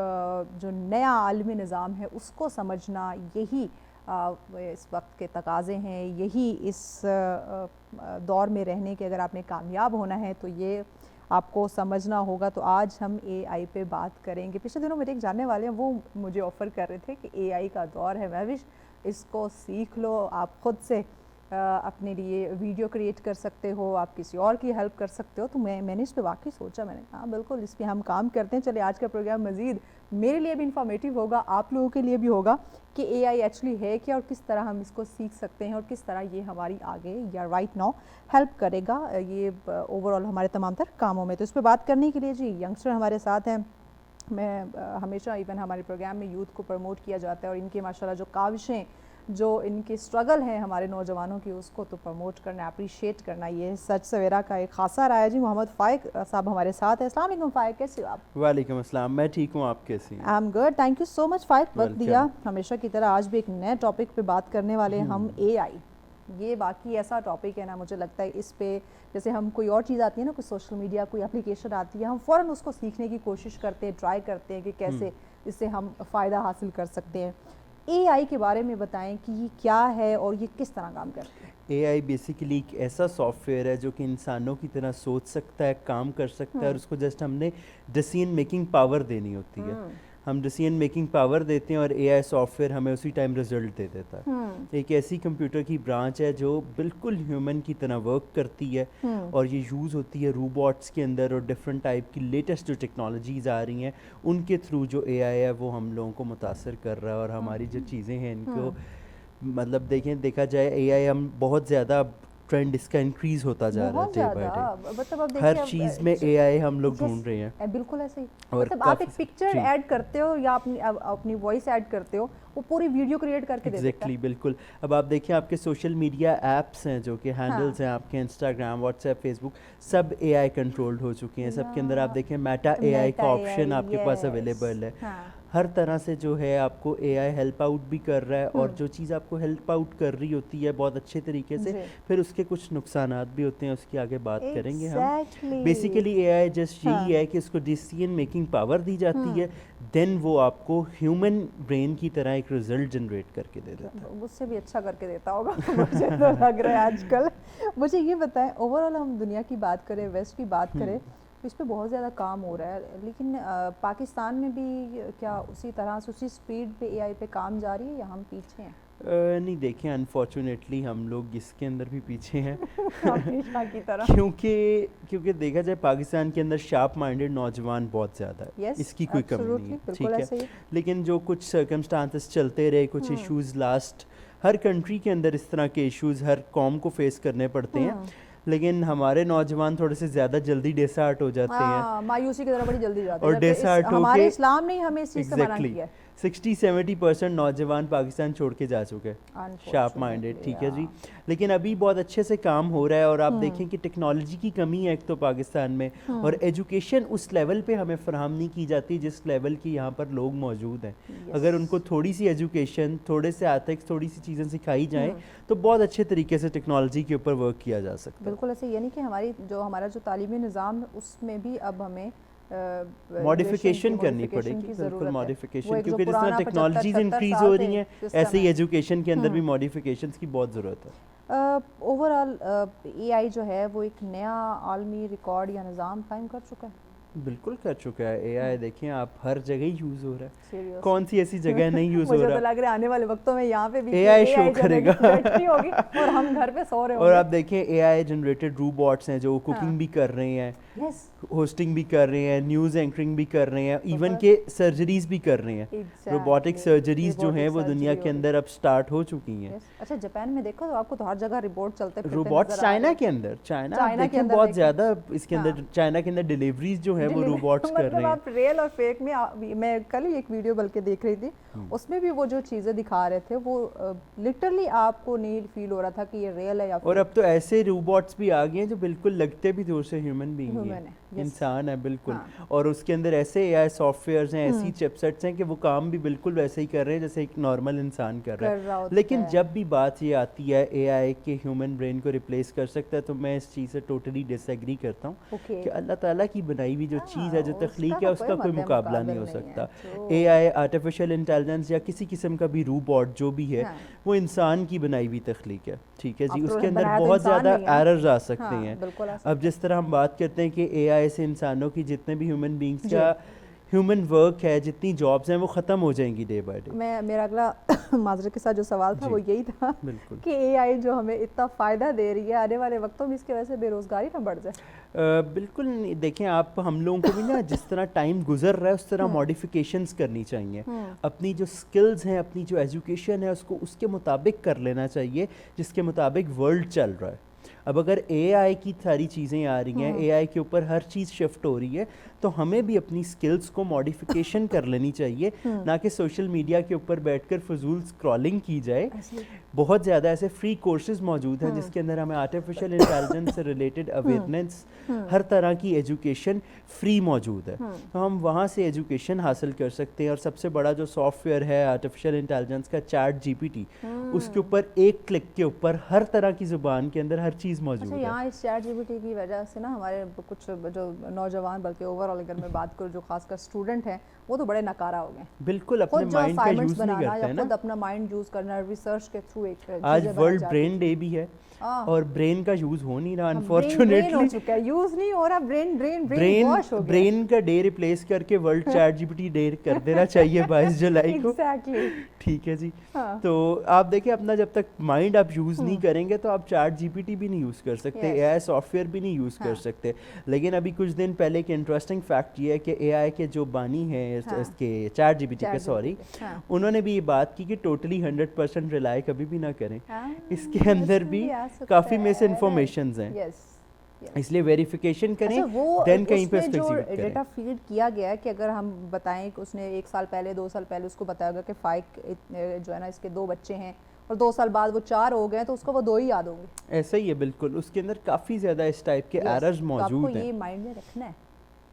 جو نیا عالمی نظام ہے اس کو سمجھنا، یہی اس وقت کے تقاضے ہیں. یہی اس دور میں رہنے کے اگر آپ نے کامیاب ہونا ہے تو یہ آپ کو سمجھنا ہوگا. تو آج ہم اے آئی پہ بات کریں گے. پچھلے دنوں میرے ایک جاننے والے ہیں، وہ مجھے آفر کر رہے تھے کہ اے آئی کا دور ہے مہوش، اس کو سیکھ لو، آپ خود سے اپنے لیے ویڈیو کریٹ کر سکتے ہو، آپ کسی اور کی ہیلپ کر سکتے ہو. تو میں نے اس پہ واقعی سوچا، میں نے کہا بالکل اس پہ ہم کام کرتے ہیں. چلے آج کا پروگرام مزید میرے لیے بھی انفارمیٹیو ہوگا، آپ لوگوں کے لیے بھی ہوگا کہ اے آئی ایکچولی ہے کیا، اور کس طرح ہم اس کو سیکھ سکتے ہیں، اور کس طرح یہ ہماری آگے یا رائٹ ناؤ ہیلپ کرے گا یہ اوور آل ہمارے تمام تر کاموں میں. تو اس پہ بات کرنے کے لیے جی ینگسٹر ہمارے ساتھ ہیں. میں ہمیشہ ایون ہمارے پروگرام میں یوتھ کو پروموٹ کیا جاتا ہے، اور ان کی ماشاءاللہ جو کاوشیں، جو ان کی اسٹرگل ہیں ہمارے نوجوانوں کی، اس کو تو پروموٹ کرنا، اپریشیٹ کرنا یہ سچ سویرا کا ایک خاصا رہا ہے. جی محمد فائق صاحب ہمارے ساتھ ہیں. السلام علیکم فائق، کیسے ہو آپ؟ وعلیکم السلام، میں ٹھیک ہوں، آپ کیسی ہیں؟ I am good, thank you so much Faiq, وقت دیا ہمیشہ کی طرح. آج بھی ایک نئے ٹاپک پہ بات کرنے والے ہیں ہم، اے آئی. یہ باقی ایسا ٹاپک ہے نا، مجھے لگتا ہے اس پہ جیسے ہم کوئی اور چیز آتی ہے نا، کوئی سوشل میڈیا، کوئی اپلیکیشن آتی ہے، ہم فوراً اس کو سیکھنے کی کوشش کرتے ہیں، ٹرائی کرتے ہیں کہ کیسے اس سے ہم فائدہ حاصل کر سکتے ہیں. اے آئی کے بارے میں بتائیں کہ یہ کیا ہے اور یہ کس طرح کام کرتی ہے؟ اے آئی بیسیکلی ایک ایسا سافٹ ویئر ہے جو کہ انسانوں کی طرح سوچ سکتا ہے، کام کر سکتا ہے، اور اس کو جسٹ ہم نے ڈیسیژن میکنگ پاور دینی ہوتی ہے. ہم ڈیسیژن میکنگ پاور دیتے ہیں اور اے آئی سافٹ ویئر ہمیں اسی ٹائم رزلٹ دے دیتا ہے. ایک ایسی کمپیوٹر کی برانچ ہے جو بالکل ہیومن کی طرح ورک کرتی ہے، اور یہ یوز ہوتی ہے روبوٹس کے اندر، اور ڈفرینٹ ٹائپ کی لیٹسٹ جو ٹیکنالوجیز آ رہی ہیں ان کے تھرو جو اے آئی ہے وہ ہم لوگوں کو متاثر کر رہا ہے. اور ہماری جو چیزیں ہیں ان کو مطلب دیکھا جائے اے آئی ہم بہت زیادہ ٹرینڈ اس کا انکریز ہوتا جا رہا ہے ڈے بائی ڈے. مطلب اب ہر چیز میں اے آئی ہم لوگ ڈھونڈ رہے ہیں. بالکل ایسے ہی. مطلب آپ ایک پکچر ایڈ کرتے ہو یا اپنی وائس ایڈ کرتے ہو، وہ پوری ویڈیو کریٹ کر کے دے دیتا ہے. ایگزیکٹلی، بالکل. اب آپ دیکھیں آپ کے سوشل میڈیا ایپس ہیں جو کہ ہینڈلز ہیں آپ کے، انسٹاگرام، واٹس ایپ، فیس بک، سب اے آئی کنٹرولڈ ہو چکے ہیں. سب کے اندر آپ دیکھیں میٹا اے آئی کا آپشن آپ کے پاس اویلیبل ہے. ہر طرح سے جو ہے آپ کو اے آئی ہیلپ آؤٹ بھی کر رہا ہے، اور جو چیز آپ کو ہیلپ آؤٹ کر رہی ہوتی ہے بہت اچھے طریقے سے، پھر اس کے کچھ نقصانات بھی ہوتے ہیں، اس کی آگے بات کریں گے ہم. بیسیکلی اے آئی جسٹ یہی ہے کہ اس کو ڈیسیژن میکنگ پاور دی جاتی ہے، دین وہ آپ کو ہیومن برین کی طرح ایک رزلٹ جنریٹ کر کے دے دیتا ہے. مجھ سے بھی اچھا کر کے دیتا ہوگا مجھے تو لگ رہا ہے آج کل. مجھے یہ بتائیں، اوور آل ہم دنیا کی بات کریں، ویسٹ کی بات کریں، اس پہ بہت زیادہ کام ہو رہا ہے، لیکن پاکستان میں بھی کیا اسی طرح سے اسی سپیڈ پہ اے آئی پہ کام جاری ہے یا ہم پیچھے ہیں؟ نہیں دیکھیں، انفارچونیٹلی ہم لوگ اس کے اندر بھی پیچھے ہیں کی طرح. کیونکہ دیکھا جائے پاکستان کے اندر شارپ مائنڈڈ نوجوان بہت زیادہ ہے، اس کی کوئی کمی نہیں ہے، ٹھیک ہے. لیکن جو کچھ سرکمسٹانسز چلتے رہے، کچھ ایشوز لاسٹ، ہر کنٹری کے اندر اس طرح کے ایشوز ہر قوم کو فیس کرنے پڑتے ہیں، لیکن ہمارے نوجوان تھوڑے سے زیادہ جلدی ڈیسارٹ ہو جاتے ہیں، مایوسی کی طرح بڑی جلدی جاتے ہیں، اور ڈیسارٹ ہو کے ہمارے اسلام نے ہمیں اس چیز سے منع کیا ہے. 60-70% نوجوان پاکستان چھوڑ کے جا چکے شارپ مائنڈیڈ، ٹھیک ہے جی. لیکن ابھی بہت اچھے سے کام ہو رہا ہے، اور آپ دیکھیں کہ ٹیکنالوجی کی کمی ہے ایک تو پاکستان میں، اور ایجوکیشن اس لیول پہ ہمیں فراہم نہیں کی جاتی جس لیول کی یہاں پر لوگ موجود ہیں. اگر ان کو تھوڑی سی ایجوکیشن، تھوڑے سے ایتھکس، تھوڑی سی چیزیں سکھائی جائیں تو بہت اچھے طریقے سے ٹیکنالوجی کے اوپر ورک کیا جا سکتا ہے. بالکل ایسے، یعنی کہ ہمارا جو تعلیمی نظام ہے اس میں بھی اب ہمیں ماڈیفیکیشن کرنی پڑے گی، بالکل ماڈیفیکیشن، کیونکہ جس طرح ٹیکنالوجیز انکریز ہو رہی ہیں ایسے ہی ایجوکیشن کے اندر بھی ماڈیفیکیشنز کی بہت ضرورت ہے. اوور آل اے آئی جو ہے وہ ایک نیا عالمی ریکارڈ یا نظام قائم کر چکا ہے. بالکل کر چکا ہے اے آئی. دیکھیں آپ ہر جگہ ہی یوز ہو رہا ہے, Seriously. کون سی ایسی جگہ نہیں یوز ہو مجھے تو رہا. لگ رہا ہے آنے والے وقتوں میں یہاں پہ بھی اے آئی شو کرے گا بیٹھی ہوگی اور ہم گھر پہ سو رہے ہوں اور گے. آپ دیکھیں اے آئی جنریٹڈ روبوٹس ہیں جو کوکنگ بھی کر رہے ہیں, ہوسٹنگ بھی کر رہے ہیں, نیوز اینکرنگ بھی کر رہے ہیں, ایون کہ سرجریز بھی کر رہے ہیں. روبوٹک سرجریز جو ہیں وہ دنیا کے اندر اب سٹارٹ ہو چکی ہیں. اچھا جاپان میں دیکھو تو آپ کو تو ہر جگہ روبوٹ چلتے پھرتے روبوٹس چائنا کے اندر, چائنا دیکھیں بہت زیادہ اس کے اندر, چائنا کے اندر ڈیلیوریز جو ہیں وہ روبوٹس کر رہے ہیں. آپ ریل اور فیک میں کل ہی ایک ویڈیو بلکہ دیکھ رہی تھی, اس میں بھی وہ جو چیزیں دکھا رہے تھے وہ لٹرلی آپ کو نہیں فیل ہو رہا تھا کہ یہ ریئل ہے یا اور اب تو ایسے روبوٹس بھی آ گئے ہیں جو بالکل لگتے بھی دور سے ہیومن بینگ ہیں, انسان ہے بالکل. اور اس کے اندر ایسے اے آئی سافٹ ویئرز ہیں, ایسی چپ سیٹس ہیں کہ وہ کام بھی بالکل ویسے ہی کر رہے ہیں جیسے ایک نارمل انسان کر رہا ہے. لیکن جب بھی بات یہ آتی ہے اے آئی کے ہیومن برین کو ریپلیس کر سکتا ہے تو میں اس چیز سے ٹوٹلی ڈس ایگری کرتا ہوں کہ اللہ تعالیٰ کی بنائی ہوئی جو چیز ہے, جو تخلیق ہے, اس کا کوئی مقابلہ نہیں ہو سکتا. اے آئی, آرٹیفیشیل انٹیلیجنس یا کسی قسم کا بھی روبوٹ جو بھی ہے وہ انسان کی بنائی ہوئی تخلیق ہے, ٹھیک ہے جی. اس کے اندر بہت زیادہ ایررز آ سکتے ہیں. اب جس طرح ہم بات کرتے ہیں کہ اے آئی سے انسانوں کی جتنے بھی ہیومن بینگز کا ہیومن ورک ہے, جتنی جابز ہیں وہ ختم ہو جائیں گی ڈے بائی ڈے. میرا اگلا معذرت کے ساتھ جو سوال تھا وہ یہی تھا کہ اے آئی جو ہمیں اتنا فائدہ دے رہی ہے, آنے والے وقتوں میں اس کی وجہ سے بے روزگاری نہ بڑھ جائے. بالکل. دیکھیں آپ, ہم لوگوں کو بھی نا جس طرح ٹائم گزر رہا ہے اس طرح ماڈیفیکیشنز کرنی چاہیے. اپنی جو سکلز ہیں, اپنی جو ایجوکیشن ہے, اس کو اس کے مطابق کر لینا چاہیے جس کے مطابق ورلڈ چل رہا ہے. اب اگر اے آئی کی ساری چیزیں آ رہی ہیں, اے آئی کے اوپر ہر چیز شفٹ ہو رہی ہے, تو ہمیں بھی اپنی سکلز کو ماڈیفیکیشن کر لینی چاہیے, نہ کہ سوشل میڈیا کے اوپر بیٹھ کر فضول اسکرولنگ کی جائے. بہت زیادہ ایسے فری کورسز موجود ہیں جس کے اندر ہمیں آرٹیفیشیل انٹیلیجنس سے ریلیٹڈ اویئرنیس, ہر طرح کی ایجوکیشن فری موجود ہے, تو ہم وہاں سے ایجوکیشن حاصل کر سکتے ہیں. اور سب سے بڑا جو سافٹ ویئر ہے آرٹیفیشیل انٹیلیجنس کا, چیٹ جی پی ٹی, اس کے اوپر ایک کلک کے اوپر ہر طرح کی زبان کے اندر ہر چیز موجود ہے. یہاں اس چیٹ جی پی ٹی کی وجہ سے نا ہمارے کچھ جو نوجوان, بلکہ اوور آل اگر میں بات کروں جو خاص کر اسٹوڈنٹ ہیں, وہ تو بڑے ناکارہ ہو گئے. بالکل اپنے مائنڈ کا یوز نہیں کرتے ہیں نا, خود اپنا مائنڈ یوز کرنا, ریسرچ کے تھرو. ایک آج ورلڈ برین ڈے بھی ہے اور برین کا یوز ہو نہیں رہا, انفارچونیٹلی یوز نہیں ہو رہا. برین واش ہو گیا. برین کا ڈے ریپلیس کر کے world chat G P T ڈے کر دینا چاہیے 22 جولائی کو. ٹھیک ہے جی. تو آپ دیکھیں اپنا جب تک مائنڈ آپ یوز نہیں کریں گے تو آپ چیٹ جی پی ٹی بھی نہیں یوز کر سکتے, اے آئی سافٹ ویئر بھی نہیں یوز کر سکتے. لیکن ابھی کچھ دن پہلے ایک انٹرسٹنگ فیکٹ یہ ہے کہ اے آئی کے جو بانی ہیں اس کے, چیٹ جی پی ٹی کے, انہوں نے بھی یہ بات کی کہ ٹوٹلی 100% ریلائی کبھی بھی نہ کریں. اس کے اندر بھی کافی مس انفارمیشنز ہیں, اس لیے ویریفیکیشن کریں, دین کہیں پہ اس کو ایگزیکیوٹ کریں. ڈیٹا فیڈ کیا گیا ہے کہ اگر ہم بتائیں کہ اس نے 1 سال پہلے 2 سال پہلے اس کو بتایا ہوگا کہ فائق جو ہے نا اس کے 2 بچے ہیں اور 2 سال بعد وہ 4 ہو گئے, تو اس کو وہ 2 ہی یاد ہوں گے. ایسا ہی ہے بالکل. اس کے اندر کافی زیادہ اس ٹائپ کے ایررز موجود ہیں. آپ کو یہ مائنڈ میں رکھنا ہے,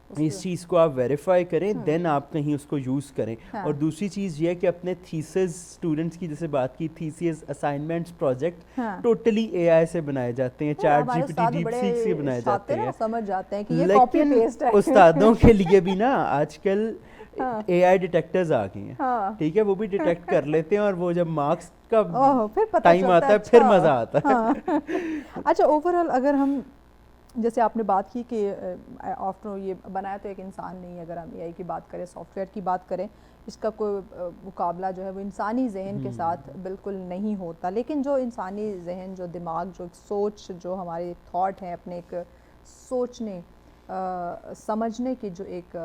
اس چیز کو آپ ویریفائی کریں, دین آپ کہیں اس کو یوز کریں. اور دوسری چیز یہ ہے کہ اپنے تھیسز, اسٹوڈنٹس کی جیسے بات کی, theses, assignments, project totally A I سے بنائے جاتے ہیں, چیٹ جی پی ٹی, ڈیپ سیک سے بنائے جاتے ہیں. سمجھ جاتے ہیں کہ یہ کاپی پیسٹ ہے. استادوں کے لیے بھی نا آج کل اے آئی ڈیٹیکٹرز آ گئے ہیں, ٹھیک ہے, وہ بھی ڈیٹیکٹ کر لیتے ہیں, اور وہ جب مارکس کا ٹائم آتا ہے پھر مزہ آتا ہے. اچھا اوور آل اگر ہم, جیسے آپ نے بات کی کہ آفٹر یہ بنایا تو ایک انسان نہیں, اگر ہم اے آئی کی بات کریں, سافٹ ویئر کی بات کریں, اس کا کوئی مقابلہ جو ہے وہ انسانی ذہن کے ساتھ بالکل نہیں ہوتا. لیکن جو انسانی ذہن, جو دماغ, جو ایک سوچ, جو ہمارے ایک تھاٹ ہے, اپنے ایک سوچنے سمجھنے کی جو ایک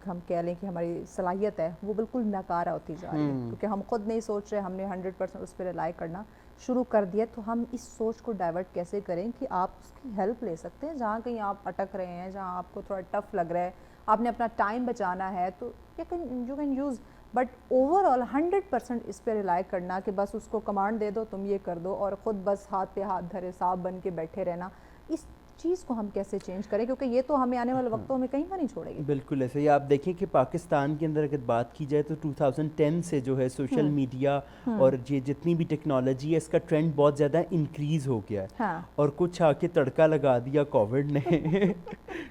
ہم کہہ لیں کہ ہماری صلاحیت ہے, وہ بالکل ناکارہ ہوتی جا رہی ہے. کیونکہ ہم خود نہیں سوچ رہے, ہم نے 100% اس پہ ریلائی کرنا شروع کر دیا. تو ہم اس سوچ کو ڈائیورٹ کیسے کریں کہ آپ اس کی ہیلپ لے سکتے ہیں جہاں کہیں آپ اٹک رہے ہیں, جہاں آپ کو تھوڑا ٹف لگ رہا ہے, آپ نے اپنا ٹائم بچانا ہے, تو you can use. But over all 100% اس پہ ریلائی کرنا کہ بس اس کو کمانڈ دے دو, تم یہ کر دو, اور خود بس ہاتھ پہ ہاتھ دھرے صاحب بن کے بیٹھے رہنا, اس چیز کو ہم کیسے چینج کریں, کیونکہ یہ تو ہمیں آنے والے وقتوں میں کہیں نہیں چھوڑے گی. بالکل ایسے ہی. آپ دیکھیں کہ پاکستان کے اندر اگر بات کی جائے تو 2010 سے جو ہے سوشل میڈیا اور یہ جتنی بھی ٹیکنالوجی ہے, اس کا ٹرینڈ بہت زیادہ انکریز ہو گیا ہے, اور کچھ آ کے تڑکا لگا دیا کووڈ نے.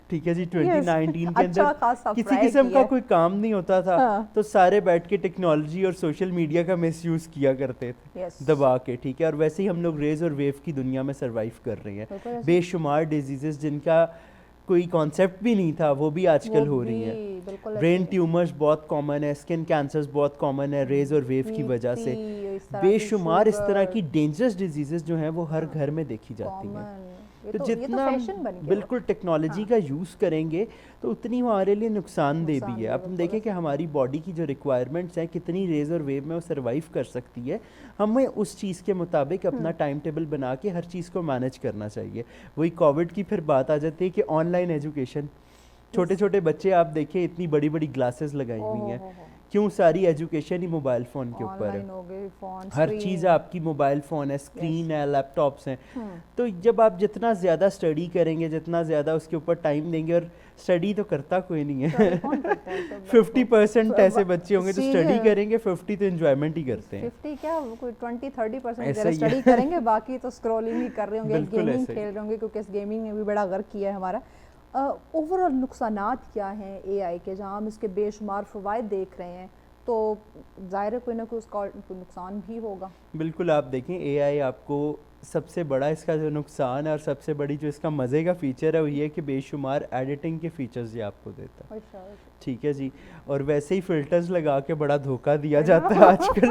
ٹھیک ہے جی, 2019 کے اندر کسی قسم کا کوئی کام نہیں ہوتا تھا, تو سارے بیٹھ کے ٹیکنالوجی اور سوشل میڈیا کا مس یوز کیا کرتے تھے دبا کے. ٹھیک ہے, اور ویسے ہی ہم لوگ ریز اور ویو کی دنیا میں سروائیو کر رہے ہیں. بے شمار ڈیزیزز جن کا کوئی کانسیپٹ بھی نہیں تھا وہ بھی آج کل ہو رہی ہیں. برین ٹیومرز بہت کامن ہے, اسکن کینسرز بہت کامن ہے ریز اور ویو کی وجہ سے. بے شمار اس طرح کی ڈینجرس ڈیزیزز جو ہیں وہ ہر گھر میں دیکھی جاتی ہیں. تو جتنا بالکل ٹیکنالوجی کا یوز کریں گے تو اتنی ہمارے لیے نقصان دہ بھی ہے. اب ہم دیکھیں کہ ہماری باڈی کی جو ریکوائرمنٹس ہیں کتنی ریز اور ویو میں وہ سروائیو کر سکتی ہے. ہمیں اس چیز کے مطابق اپنا ٹائم ٹیبل بنا کے ہر چیز کو مینیج کرنا چاہیے. وہی کووڈ کی پھر بات آ جاتی ہے کہ آن لائن ایجوکیشن, چھوٹے چھوٹے بچے آپ دیکھیں اتنی بڑی بڑی گلاسز لگائی ہوئی ہیں. کیوں؟ ساری ایجوکیشن ہی موبائل فون کے اوپر ہے, ہر چیز آپ کی موبائل فون ہے, اسکرین ہے, لیپ ٹاپس ہیں. تو جب آپ جتنا زیادہ اسٹڈی کریں گے, جتنا زیادہ اس کے اوپر ٹائم دیں گے, اور اسٹڈی تو کرتا کوئی نہیں ہے, 50% ایسے بچے ہوں گے جو اسٹڈی کریں گے, 50 تو انجوائمنٹ ہی کرتے ہیں. 50 کیا کوئی 20-30% اسٹڈی کریں گے, باقی تو اسکرولنگ ہی کر رہے ہوں گے, گیمنگ کھیل رہے ہوں گے, کیونکہ اس گیمنگ نے بھی بڑا غرق کیا ہے ہمارا. اوور آل نقصانات کیا ہیں اے آئی کے, جہاں ہم اس کے بے شمار فوائد دیکھ رہے ہیں, تو ظاہر ہے کوئی نہ کوئی اس کا نقصان بھی ہوگا. بالکل, آپ دیکھیں اے آئی آپ کو سب سے بڑا اس کا جو نقصان ہے اور سب سے بڑی جو اس کا مزے کا فیچر ہے وہ یہ کہ بے شمار ایڈیٹنگ کے فیچرز یہ آپ کو دیتا ہے. ٹھیک ہے جی, اور ویسے ہی فلٹرز لگا کے بڑا دھوکہ دیا جاتا ہے آج کل.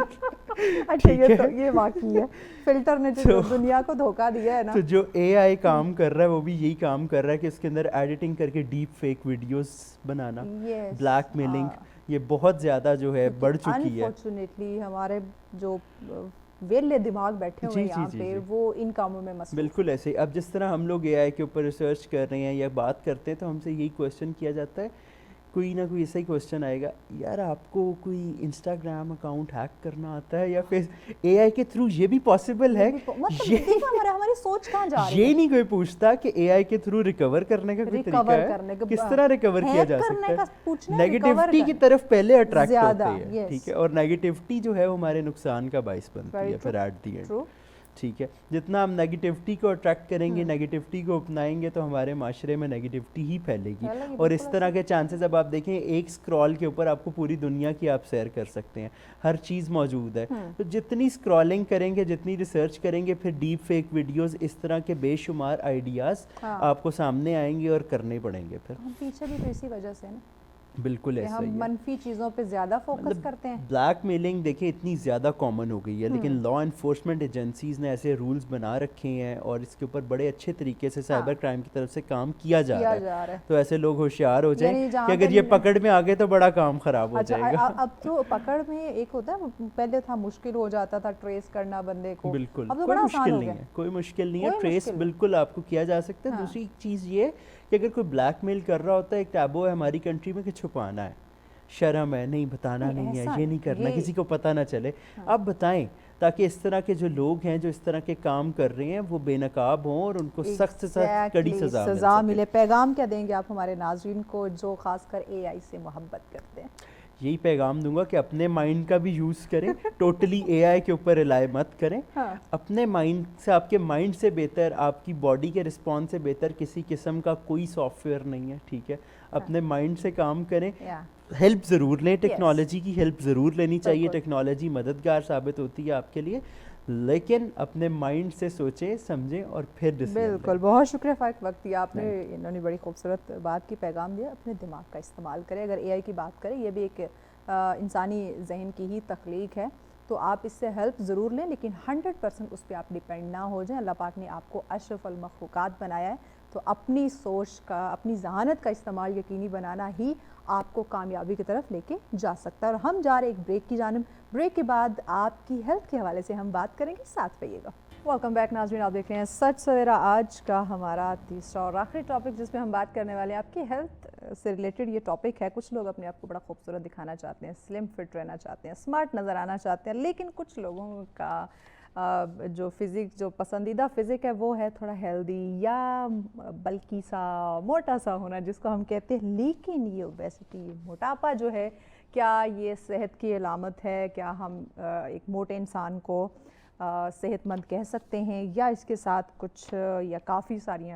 اچھا, یہ واقعی ہے, فلٹر نے جو دنیا کو دھوکہ دیا ہے نا. تو جو اے آئی کام کر رہا ہے وہ بھی یہی کام کر رہا ہے کہ اس کے اندر ایڈیٹنگ کر کے ڈیپ فیک ویڈیوز بنانا, بلیک میلنگ, یہ بہت زیادہ جو ہے بڑھ چکی ہے. انفارچونیٹلی ہمارے جو ویلے دماغ بیٹھے ہوئے ہیں یہاں پہ وہ ان کاموں میں مصروف. بالکل ایسے. اب جس طرح ہم لوگ اے آئی کے اوپر ریسرچ کر رہے ہیں یا بات کرتے ہیں تو ہم سے یہی کویشچن کیا جاتا ہے, کوئی نہ کوئی ایسا ہی کویشچن آئے گا, یار آپ کو کوئی انسٹاگرام اکاؤنٹ ہیک کرنا آتا ہے, یا پھر اے آئی کے تھرو یہ بھی پاسبل ہے. ہماری سوچ کہاں جا رہی ہے, یہ نہیں کوئی پوچھتا کہ اے آئی کے تھرو ریکور کرنے کا کوئی طریقہ ہے, کس طرح ریکور کیا جا سکتا ہے. نیگیٹیوٹی کی طرف پہلے اٹریکٹ ہوتے ہیں, ٹھیک ہے, اور نیگیٹیوٹی جو ہے وہ ہمارے نقصان کا باعث بنتی ہے پھر ایٹ دی اینڈ. ٹھیک ہے, جتنا ہم نیگیٹیوٹی کو اٹریکٹ کریں گے, نیگیٹیوٹی کو اپنائیں گے تو ہمارے معاشرے میں نیگیٹیوٹی ہی پھیلے گی. اور اس طرح کے چانسز, اب آپ دیکھیں ایک اسکرال کے اوپر آپ کو پوری دنیا کی آپ سیر کر سکتے ہیں, ہر چیز موجود ہے. تو جتنی اسکرالنگ کریں گے, جتنی ریسرچ کریں گے, پھر ڈیپ فیک ویڈیوز, اس طرح کے بے شمار آئیڈیاز آپ کو سامنے آئیں گے اور کرنے پڑیں گے. پھر پیچھے بھی تو اسی وجہ سے نا, بالکل ایسا ہی ہے, منفی چیزوں پہ زیادہ فوکس کرتے ہیں. بلیک میلنگ دیکھیں اتنی زیادہ کامن ہو گئی ہے, لیکن لا انفورسمنٹ ایجنسیز نے ایسے رولز بنا رکھے ہیں اور اس کے اوپر بڑے اچھے طریقے سے سائبر کرائم کی طرف سے کام کیا جا رہا ہے. تو ایسے لوگ ہوشیار ہو جائیں کہ اگر یہ پکڑ میں آ گئے تو بڑا کام خراب ہو جائے گا. اب تو پکڑ میں ایک ہوتا ہے, پہلے تھا مشکل ہو جاتا تھا ٹریس کرنا بندے کو, بالکل کوئی مشکل نہیں ہے, کوئی مشکل نہیں ہے, ٹریس بالکل آپ کو کیا جا سکتا ہے. دوسری چیز یہ کہ اگر کوئی بلیک میل کر رہا ہوتا ہے, ایک ٹیبو ہے ہماری کنٹری میں کہ چھپانا ہے, شرم ہے, نہیں بتانا نہیں ہے, یہ نہیں کرنا, کسی کو پتہ نہ چلے. آپ بتائیں تاکہ اس طرح کے جو لوگ ہیں جو اس طرح کے کام کر رہے ہیں وہ بے نقاب ہوں اور ان کو سخت سے سخت کڑی سزا ملے. پیغام کیا دیں گے آپ ہمارے ناظرین کو جو خاص کر اے آئی سے محبت کرتے ہیں؟ یہی پیغام دوں گا کہ اپنے مائنڈ کا بھی یوز کریں, ٹوٹلی اے آئی کے اوپر ریلائی مت کریں. اپنے مائنڈ سے, آپ کے مائنڈ سے بہتر, آپ کی باڈی کے رسپانس سے بہتر کسی قسم کا کوئی سافٹ ویئر نہیں ہے. ٹھیک ہے, اپنے مائنڈ سے کام کریں. ہیلپ ضرور لیں, ٹیکنالوجی کی ہیلپ ضرور لینی چاہیے, ٹیکنالوجی مددگار ثابت ہوتی ہے آپ کے لیے, لیکن اپنے مائنڈ سے سوچیں سمجھیں اور پھر ڈیسیژن. بالکل, بہت شکریہ فائق وقت دیا آپ نے, انہوں نے بڑی خوبصورت بات کی, پیغام دیا. اپنے دماغ کا استعمال کریں. اگر اے آئی کی بات کریں, یہ بھی ایک انسانی ذہن کی ہی تخلیق ہے, تو آپ اس سے ہیلپ ضرور لیں, لیکن 100% اس پہ آپ ڈیپینڈ نہ ہو جائیں. اللہ پاک نے آپ کو اشرف المخلوقات بنایا ہے, تو اپنی سوچ کا, اپنی ذہانت کا استعمال یقینی بنانا ہی آپ کو کامیابی کی طرف لے کے جا سکتا ہے. اور ہم جا رہے ایک بریک کی جانب. بریک کے بعد آپ کی ہیلتھ کے حوالے سے ہم بات کریں گے, ساتھ رہیے گا. ویلکم بیک ناظرین, آپ دیکھ رہے ہیں سچ سویرا. آج کا ہمارا تیسرا اور آخری ٹاپک جس پہ ہم بات کرنے والے ہیں, آپ کی ہیلتھ سے ریلیٹڈ یہ ٹاپک ہے. کچھ لوگ اپنے آپ کو بڑا خوبصورت دکھانا چاہتے ہیں, سلم فٹ رہنا چاہتے ہیں, اسمارٹ نظر آنا چاہتے ہیں, لیکن کچھ لوگوں کا جو فزک, جو پسندیدہ فزک ہے وہ ہے تھوڑا ہیلدی یا بلکی سا, موٹا سا ہونا جس کو ہم کہتے ہیں. لیکن یہ اوبیسٹی, موٹاپا جو ہے, کیا یہ صحت کی علامت ہے؟ کیا ہم ایک موٹے انسان کو صحت مند کہہ سکتے ہیں, یا اس کے ساتھ کچھ یا کافی ساری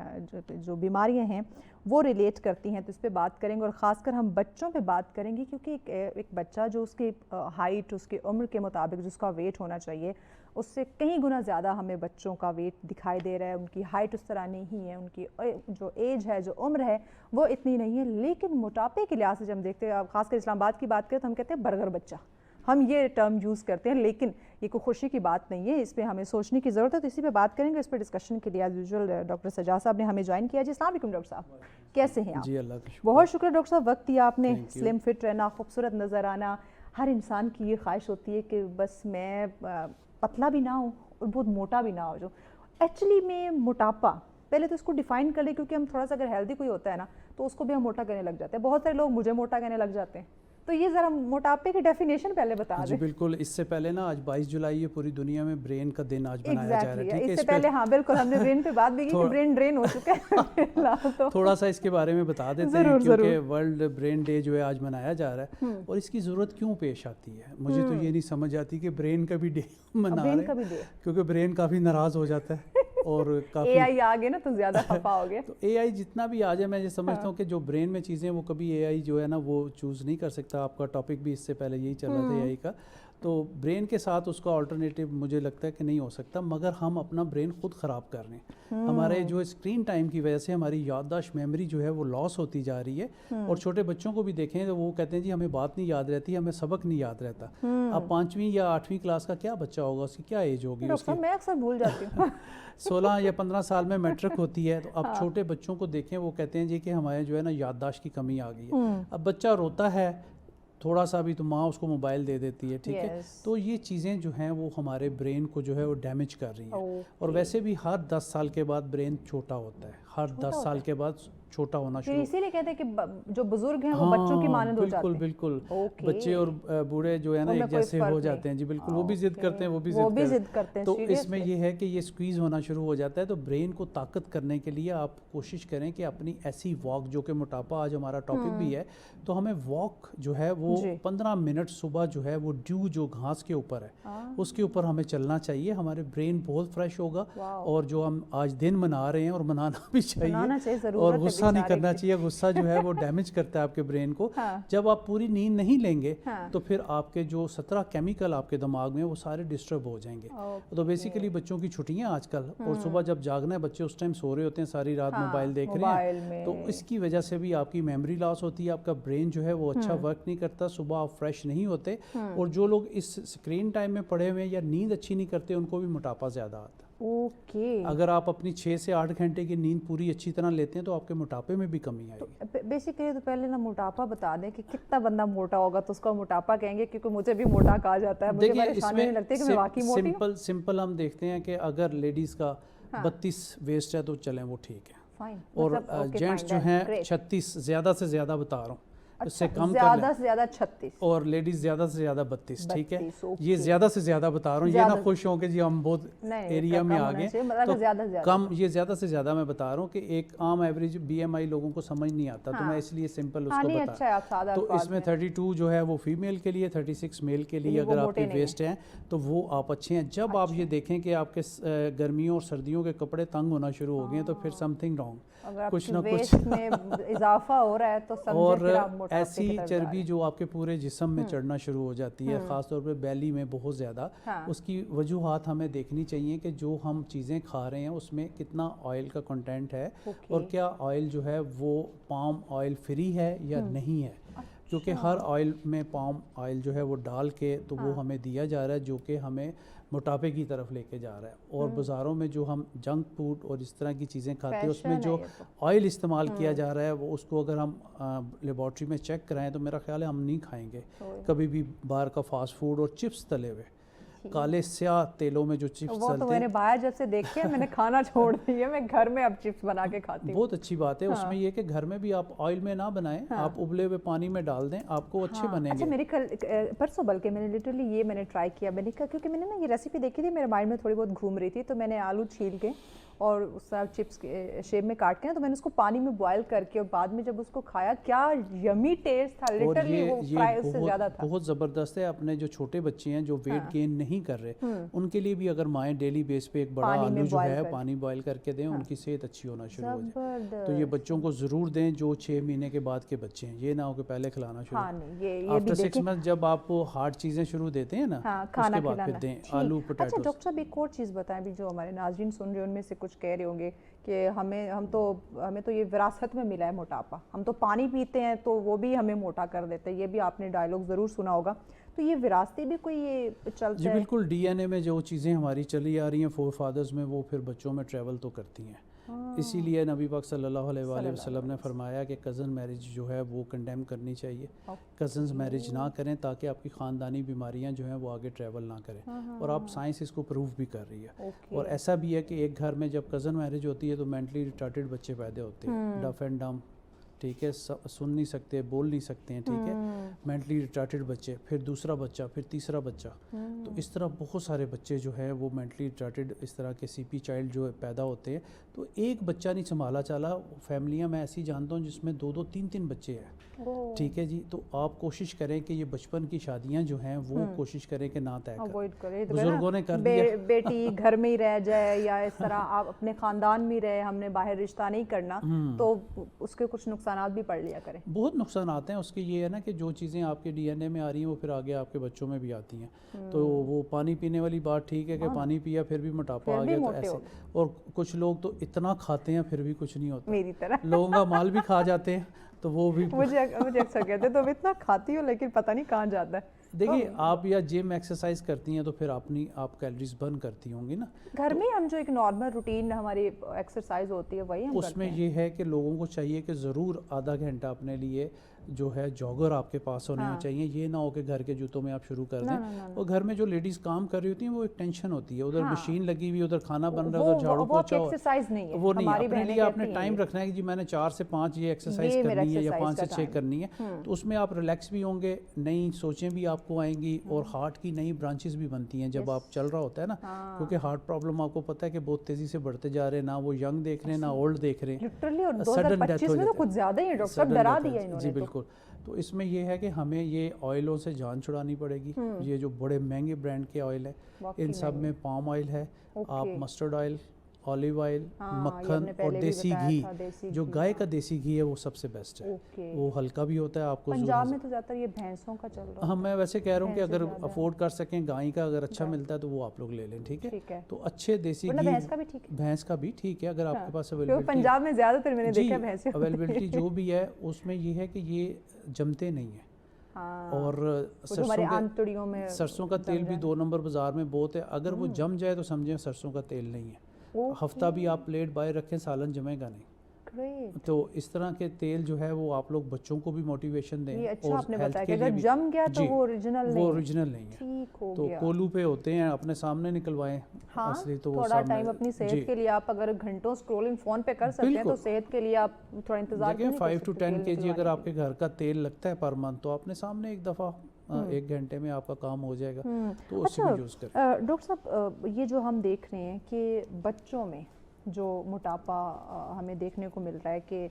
جو بیماریاں ہیں وہ ریلیٹ کرتی ہیں، تو اس پہ بات کریں گے، اور خاص کر ہم بچوں پہ بات کریں گے، کیونکہ ایک بچہ جو اس کی ہائٹ، اس کی عمر کے مطابق جس کا ویٹ ہونا چاہیے، اس سے کہیں گنا زیادہ ہمیں بچوں کا ویٹ دکھائی دے رہا ہے. ان کی ہائٹ اس طرح نہیں ہے، ان کی جو ایج ہے، جو عمر ہے وہ اتنی نہیں ہے. لیکن موٹاپے کے لحاظ سے جب ہم دیکھتے ہیں، خاص کر اسلام آباد کی بات کریں تو ہم کہتے ہیں برگر بچہ، ہم یہ ٹرم یوز کرتے ہیں، لیکن یہ کوئی خوشی کی بات نہیں ہے، اس پہ ہمیں سوچنے کی ضرورت ہے. تو اسی پہ بات کریں گے. اس پہ ڈسکشن کے لیے ایز یوزول ڈاکٹر سجاد صاحب نے ہمیں جوائن کیا. جی السلام علیکم ڈاکٹر صاحب، کیسے ہیں آپ؟ جی اللہ کا شکر. بہت شکریہ ڈاکٹر صاحب، وقت دیا آپ نے. سلم فٹ رہنا، خوبصورت نظر آنا، ہر انسان کی یہ خواہش ہوتی ہے کہ بس میں پتلا بھی نہ ہوں اور بہت موٹا بھی نہ ہو جو. ایکچولی میں موٹاپا پہلے تو اس کو ڈیفائن کر لیں، کیونکہ ہم تھوڑا سا اگر ہیلدی کوئی ہوتا ہے نا تو اس کو بھی ہم موٹا کہنے لگ جاتے ہیں. بہت سارے لوگ مجھے موٹا کہنے لگ جاتے ہیں. تو یہ ذرا موٹاپے کی ڈیفینیشن پہلے بتا دیں. جی بالکل. اس سے پہلے نا آج 22 جولائی ہے، پوری دنیا میں برین کا دن آج منایا جا رہا ہے. ٹھیک ہے، اس سے پہلے ہاں بالکل ہم نے برین پہ بات بھی کی کہ برین ڈرین ہو چکا ہے. تھوڑا سا اس کے بارے میں بتا دیتے ہیں، کیونکہ ورلڈ برین ڈے جو ہے آج منایا جا را ہے، اور اس کی ضرورت کیوں پیش آتی ہے. مجھے تو یہ نہیں سمجھ آتی کہ برین کا بھی ڈے منا رہے ہیں، کیونکہ برین کافی ناراض ہو جاتا ہے اور کافی اے آئی آ گئے نا تو زیادہ خفا ہو گیا. تو اے آئی جتنا بھی آ جائے، میں یہ سمجھتا ہوں کہ جو برین میں چیزیں وہ کبھی اے آئی جو ہے نا وہ چوز نہیں کر سکتا. آپ کا ٹاپک بھی اس سے پہلے یہی چل رہا تھا اے آئی کا. تو برین کے ساتھ اس کا آلٹرنیٹیو مجھے لگتا ہے کہ نہیں ہو سکتا، مگر ہم اپنا برین خود خراب کر رہے ہیں. ہمارے جو اسکرین ٹائم کی وجہ سے ہماری یادداشت میموری جو ہے وہ لاس ہوتی جا رہی ہے. اور چھوٹے بچوں کو بھی دیکھیں تو وہ کہتے ہیں جی ہمیں بات نہیں یاد رہتی، ہمیں سبق نہیں یاد رہتا. اب 5ویں یا 8ویں کلاس کا کیا بچہ ہوگا، اس کی کیا ایج ہوگی؟ میں اکثر بھول جاتی ہوں. 16 یا 15 سال میں میٹرک ہوتی ہے. تو اب چھوٹے بچوں کو دیکھیں، وہ کہتے ہیں جی کہ ہمارے جو ہے نا یادداشت کی کمی آ گئی ہے. اب بچہ روتا ہے تھوڑا سا بھی تو ماں اس کو موبائل دے دیتی ہے. ٹھیک ہے، تو یہ چیزیں جو ہیں وہ ہمارے برین کو جو ہے وہ ڈیمیج کر رہی ہیں. اور ویسے بھی ہر 10 سال کے بعد برین چھوٹا ہوتا ہے، ہر 10 سال کے بعد چھوٹا ہونا شروع. اسی لیے کہتے ہیں کہ جو بزرگ ہیں وہ بچوں کی مانند ہو جاتے ہیں. بالکل بالکل. بچے اور بوڑھے جو ہے نا ایک جیسے ہو جاتے ہیں. جی بالکل، وہ بھی ضد کرتے ہیں، وہ بھی ضد کرتے ہیں. تو اس میں یہ ہے کہ یہ سکویز ہونا شروع ہو جاتا ہے. تو برین کو طاقت کرنے کے لیے آپ کوشش کریں کہ اپنی ایسی واک، جو کہ موٹاپا آج ہمارا ٹاپک بھی ہے، تو ہمیں واک جو ہے وہ 15 منٹ صبح جو ہے وہ ڈیو جو گھاس کے اوپر ہے اس کے اوپر ہمیں چلنا چاہیے. ہمارے برین بہت فریش ہوگا. اور جو ہم آج دن منا رہے ہیں، اور منانا بھی چاہیے، اور غصہ نہیں کرنا چاہیے. غصہ جو ہے وہ ڈیمیج کرتا ہے آپ کے برین کو. جب آپ پوری نیند نہیں لیں گے تو پھر آپ کے جو 17 کیمیکل آپ کے دماغ میں وہ سارے ڈسٹرب ہو جائیں گے. تو بیسیکلی بچوں کی چھٹیاں آج کل، اور صبح جب جاگنا ہے بچے اس ٹائم سو رہے ہوتے ہیں، ساری رات موبائل دیکھ رہے ہیں. تو اس کی وجہ سے بھی آپ کی میموری لاس ہوتی ہے، آپ کا برین جو ہے وہ اچھا ورک نہیں کرتا. صبح آپ فریش نہیں ہوتے. اور جو لوگ اس اسکرین ٹائم میں پڑے ہوئے ہیں یا نیند اچھی نہیں کرتے، ان کو بھی موٹاپا زیادہ آتا ہے. اگر آپ اپنی 6 سے 8 گھنٹے کی نیند پوری اچھی طرح لیتے ہیں تو آپ کے موٹاپے میں بھی کمی آئے گی. بیسیکلی تو پہلے نا موٹاپا بتا دیں کہ کتنا بندہ موٹا ہوگا تو اس کو موٹاپا کہیں گے، کیونکہ مجھے بھی موٹا کہا جاتا ہے. مجھے پریشانی نہیں لگتی کہ میں واقعی موٹی ہوں. سمپل ہم دیکھتے ہیں کہ اگر لیڈیز کا 32 ویسٹ ہے تو چلیں وہ ٹھیک ہے، اور جینٹس جو ہیں 36 زیادہ سے زیادہ بتا رہا ہوں، اس سے کم زیادہ سے زیادہ 36، اور لیڈیز زیادہ سے زیادہ 32. ٹھیک ہے، یہ زیادہ سے زیادہ بتا رہا ہوں. یہ نہ خوش ہوں کہ جی ہم بہت ایریا میں آ گئے. کم، یہ زیادہ سے زیادہ میں بتا رہا ہوں کہ ایک عام ایوریج BMI لوگوں کو سمجھ نہیں آتا، تو میں اس لیے سمپل اس کو بتا. تو اس میں 32 جو ہے وہ فیمیل کے لیے، 36 میل کے لیے. اگر آپ کی ویسٹ ہیں تو وہ آپ اچھے ہیں. جب آپ یہ دیکھیں کہ آپ کے گرمیوں اور سردیوں کے کپڑے تنگ ہونا شروع ہو گئے ہیں تو پھر سم تھنگ رانگ، کچھ نہ کچھ اضافہ ہو رہا ہے. تو اور ایسی چربی جو آپ کے پورے جسم میں چڑھنا شروع ہو جاتی ہے، خاص طور پہ بیلی میں بہت زیادہ. اس کی وجوہات ہمیں دیکھنی چاہیے کہ جو ہم چیزیں کھا رہے ہیں اس میں کتنا آئل کا کنٹینٹ ہے، اور کیا آئل جو ہے وہ پام آئل فری ہے یا نہیں ہے. کیونکہ ہر آئل میں پام آئل جو ہے وہ ڈال کے تو وہ ہمیں دیا جا رہا ہے، جو کہ ہمیں موٹاپے کی طرف لے کے جا رہا ہے. اور بازاروں میں جو ہم جنک فوڈ اور اس طرح کی چیزیں کھاتے ہیں اس میں جو آئل استعمال کیا جا رہا ہے وہ اس کو اگر ہم لیبارٹری میں چیک کرائیں تو میرا خیال ہے ہم نہیں کھائیں گے کبھی بھی باہر کا فاسٹ فوڈ. اور چپس تلے ہوئے کالے سیاہ تیلوں میں جو چپس وہ تو میں نے باہر جب سے دیکھے میں نے کھانا چھوڑ دیا. میں گھر میں اب چپس بنا کے کھاتی ہوں. بہت اچھی بات ہے. اس میں یہ کہ گھر میں بھی آپ آئل میں نہ بنائیں، آپ ابلے ہوئے پانی میں ڈال دیں، آپ کو اچھے بنیں گے. اچھا، میرے کل پرسوں بلکہ میں نے لٹرلی یہ میں نے ٹرائی کیا. میں نے کہا کیونکہ میں نے نا یہ ریسیپی دیکھی تھی، میرے مائنڈ میں تھوڑی بہت گھوم رہی تھی، تو میں نے آلو چھیل کے اور اس طرح چپس کے شیپ میں کاٹ کے نا، تو میں نے اس کو پانی میں بوائل کر کے اور بعد میں جب اس کو کھایا کیا یمی ٹیسٹ تھا، لٹرلی وہ فرائی اس سے زیادہ تھا. بہت زبردست ہے. اپنے جو چھوٹے بچے ہیں جو ویٹ گین نہیں کر رہے ان کے لیے بھی اگر مائیں ڈیلی بیس پہ ایک بڑا آلو جو ہے پانی بوائل کر کے دیں، ان کی صحت اچھی ہونا شروع ہو جائے. تو یہ بچوں کو ضرور دیں جو 6 مہینے کے بعد کے بچے ہیں، یہ نہ ہو کہ پہلے کھلانا شروع. آفٹر 6 منتھ جب آپ ہارڈ چیزیں شروع دیتے ہیں نا، اس کے بعد پھر دیں آلو پوٹیٹو. اچھا ڈاکٹر صاحب ایک اور چیز بتائیں بھی، جو ہمارے ناظرین سن رہے ہیں ان میں سے کچھ کہہ رہے ہوں گے کہ ہمیں تو یہ وراثت میں ملا ہے موٹاپا، ہم تو پانی پیتے ہیں تو وہ بھی ہمیں موٹا کر دیتے ہیں. یہ بھی آپ نے ڈائلاگ ضرور سنا ہوگا. تو یہ وراثتی بھی کوئی یہ چلتا ہے؟ جی بالکل. ڈی این اے میں جو چیزیں ہماری چلی آ رہی ہیں فور فادرز میں، وہ پھر بچوں میں ٹریول تو کرتی ہیں. اسی لیے نبی پاک صلی اللہ علیہ وآلہ وسلم نے فرمایا کہ کزن میرج جو ہے وہ کنڈیم کرنی چاہیے. کزنز میرج نہ کریں تاکہ آپ کی خاندانی بیماریاں جو ہیں وہ آگے ٹریول نہ کریں. اور آپ سائنس اس کو پروف بھی کر رہی ہے. اور ایسا بھی ہے کہ ایک گھر میں جب کزن میرج ہوتی ہے تو مینٹلی ریٹارڈڈ بچے پیدا ہوتے ہیں، ڈف اینڈ ڈم، ٹھیک ہے، سن نہیں سکتے، بول نہیں سکتے ہیں، ٹھیک ہے، مینٹلی ریٹارڈڈ بچے، پھر دوسرا بچہ، پھر تیسرا بچہ. تو اس طرح بہت سارے بچے جو ہیں وہ مینٹلی ریٹارڈڈ اس طرح کے سی پی چائلڈ جو پیدا ہوتے ہیں. تو ایک بچہ نہیں سنبھالا چلا. فیملیاں میں ایسی جانتا ہوں جس میں 2 3 بچے ہیں. ٹھیک ہے جی. تو آپ کوشش کریں کہ یہ بچپن کی شادیاں جو ہیں وہ کوشش کریں کہ نہ طے کریں. بزرگوں نے کر دیا بیٹی گھر میں ہی رہ جائے یا اس طرح آپ اپنے خاندان میں رہے، ہم نے باہر رشتہ نہیں کرنا، تو اس کے کچھ نقصانات بھی پڑھ لیا کریں. بہت نقصانات ہیں اس کے. یہ ہے نا کہ جو چیزیں آپ کے ڈی این اے میں آ رہی ہیں وہ پھر آگے آپ کے بچوں میں بھی آتی ہیں. تو وہ پانی پینے والی بات ٹھیک ہے کہ پانی پیا پھر بھی موٹاپا آ گیا تو ایسے. اور کچھ لوگ تو اتنا کھاتے ہیں پھر بھی کچھ نہیں ہوتا، میری طرح لوگوں کا مال بھی کھا جاتے ہیں. تو وہ بھی مجھے اکثر کہتے ہیں تو اتنا کھاتی ہوں لیکن پتہ نہیں کہاں جاتا ہے. دیکھیے آپ یا جم ایکسرسائز کرتی ہیں تو پھر آپ کیلریز برن کرتی ہوں گی نا. گھر میں ہم جو ایک نارمل روٹین ہماری ایکسرسائز ہوتی ہے وہی ہم اس میں یہ ہے کہ لوگوں کو چاہیے کہ ضرور آدھا گھنٹہ اپنے لیے جو ہے جاگر آپ کے پاس ہونے چاہیے. یہ نہ ہو کہ گھر کے جوتوں میں آپ شروع کر دیں. اور گھر میں جو لیڈیز کام کر رہی ہوتی ہیں وہ ایک ٹینشن ہوتی ہے، ادھر مشین لگی ہوئی، ادھر کھانا بن رہا ہے، ادھر جھاڑو پوچھا ہو، وہ نہیں. اپنے لیے آپ نے ٹائم رکھنا ہے کہ جی میں نے 4 سے 5 یہ ایکسرسائز کرنی ہے یا 5 سے 6 کرنی ہے. تو اس میں آپ ریلیکس بھی ہوں گے، نئی سوچیں بھی آپ کو آئیں گی، اور ہارٹ کی نئی برانچز بھی بنتی ہیں جب آپ چل رہا ہوتا ہے نا. کیونکہ ہارٹ پرابلم آپ کو پتہ ہے کہ بہت تیزی سے بڑھتے جا رہے ہیں، نہ وہ ینگ دیکھ رہے ہیں نہ اولڈ دیکھ رہے ہیں. سڈن ڈیتھ ہو جاتی ہے. جی بالکل. تو اس میں یہ ہے کہ ہمیں یہ آئلوں سے جان چھڑانی پڑے گی. یہ جو بڑے مہنگے برانڈ کے آئل ہیں ان سب میں پام آئل ہے، آپ مسٹرڈ آئل، اولیو آئل، مکھن اور دیسی گھی، جو گائے کا دیسی گھی ہے وہ سب سے بیسٹ ہے. وہ ہلکا بھی ہوتا ہے. آپ کو پنجاب میں تو زیادہ تر یہ بھینسوں کا چل رہا ہے. ہاں میں ویسے کہہ رہا ہوں کہ اگر افورڈ کر سکیں گائے کا اگر اچھا ملتا ہے تو وہ آپ لوگ لے لیں. ٹھیک ہے. تو اچھے دیسی گھی، بھینس کا بھی ٹھیک ہے اگر آپ کے پاس اویلیبلٹی. پنجاب میں زیادہ تر میں نے دیکھا بھینس اویلیبلٹی جو بھی ہے اس میں یہ ہے کہ یہ جمتے نہیں ہیں. اور سرسوں کا تیل بھی 2 نمبر بازار میں بہت ہے. اگر وہ جم جائے تو سمجھیں سرسوں کا تیل نہیں ہے. ہفتہ بھی آپ پلیٹ باہر رکھیں سالن جمے گا نہیں. تو اس طرح کے تیل جو ہے وہ آپ لوگ بچوں کو بھی موٹیویشن دیں. اچھا آپ نے بتایا کہ اگر جم گیا تو وہ اوریجنل نہیں ہے. تو کولو پہ ہوتے ہیں، اپنے سامنے نکلوائیں. اصلی تو تھوڑا ٹائم اپنی صحت کے لیے آپ اگر گھنٹوں سکرولنگ فون پہ کر سکتے ہیں تو صحت کے لیے آپ تھوڑا انتظار کریں. 5 to 10 kg اگر آپ کے گھر کا تیل لگتا ہے پر منتھ تو اپنے سامنے ایک دفعہ 1 گھنٹے میں آپ کا کام ہو جائے گا. تو اس سے بھی یوز کریں. ڈاکٹر صاحب یہ جو ہم دیکھ رہے ہیں کہ بچوں میں جو موٹاپا ہمیں دیکھنے کو مل رہا ہے کہ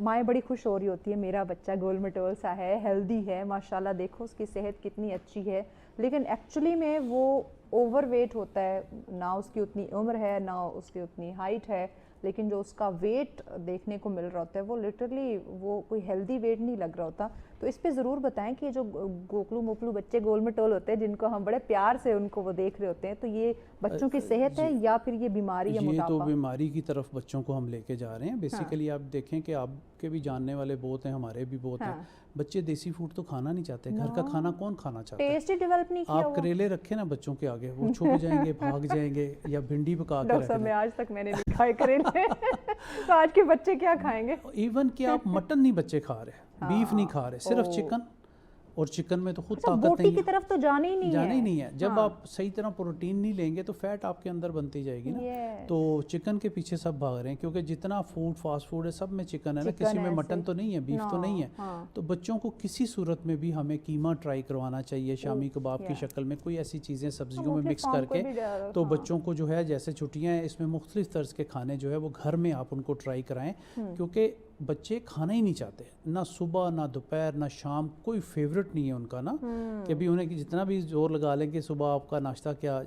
مائیں بڑی خوش ہو رہی ہوتی ہے، میرا بچہ گول مٹول سا ہے، ہیلدی ہے، ماشاءاللہ دیکھو اس کی صحت کتنی اچھی ہے. لیکن ایکچولی میں وہ اوور ویٹ ہوتا ہے، نہ اس کی اتنی عمر ہے نہ اس کی اتنی ہائٹ ہے، لیکن جو اس کا ویٹ دیکھنے کو مل رہا ہوتا ہے وہ لٹرلی وہ کوئی ہیلدی ویٹ نہیں لگ رہا ہوتا. تو اس پہ ضرور بتائیں کہ جو گوکلو موکلو بچے گول مٹول ہوتے ہیں جن کو ہم بڑے پیار سے ان کو وہ دیکھ رہے ہوتے ہیں، تو یہ بچوں کی صحت ہے یا پھر یہ بیماری یا موٹاپا؟ یہ تو بیماری کی طرف بچوں کو ہم لے کے جا رہے ہیں. بیسیکلی آپ دیکھیں کہ آپ کے بھی جاننے والے بہت ہیں، ہمارے بھی بہت ہیں. بچے دیسی فوڈ تو کھانا نہیں چاہتے. گھر کا کھانا کون کھانا چاہتا ہے؟ ٹیسٹ ہی ڈیولپ نہیں کیا. آپ کریلے رکھیں نا بچوں کے آگے، وہ چھپ جائیں گے، بھاگ جائیں گے. یا بھنڈی پکا کے رکھ دیں. آج تک میں نے نہیں کھائے کریلے. تو آج کے بچے کیا کھائیں گے؟ ایون کہ آپ مٹن نہیں بچے کھا رہے، بیف نہیں کھا رہے، صرف چکن اور چکن میں تو خود اچھا، طاقت بوٹی نہیں کی طرف تو جانا ہی نہیں ہے. جب آپ صحیح طرح پروٹین نہیں لیں گے تو فیٹ آپ کے اندر بنتی جائے گی نا. تو چکن کے پیچھے سب بھاگ رہے ہیں کیونکہ جتنا فاسٹ فوڈ ہے سب میں چکن ہے نا, کسی میں مٹن تو نہیں ہے, بیف تو نہیں ہے. تو بچوں کو کسی صورت میں بھی ہمیں قیمہ ٹرائی کروانا چاہیے شامی کباب کی شکل میں, کوئی ایسی چیزیں سبزیوں میں مکس کر کے. تو بچوں کو جو ہے جیسے چھٹیاں ہیں اس میں مختلف طرز کے کھانے جو ہے وہ گھر میں آپ ان کو ٹرائی کرائیں, کیونکہ بچے کھانا ہی نہیں چاہتے, نہ صبح نہ دوپہر نہ شام, کوئی فیوریٹ نہیں ہے ان کا نا, کہ بھی انہیں جتنا بھی زور لگا لیں کہ صبح آپ کا ناشتہ کیا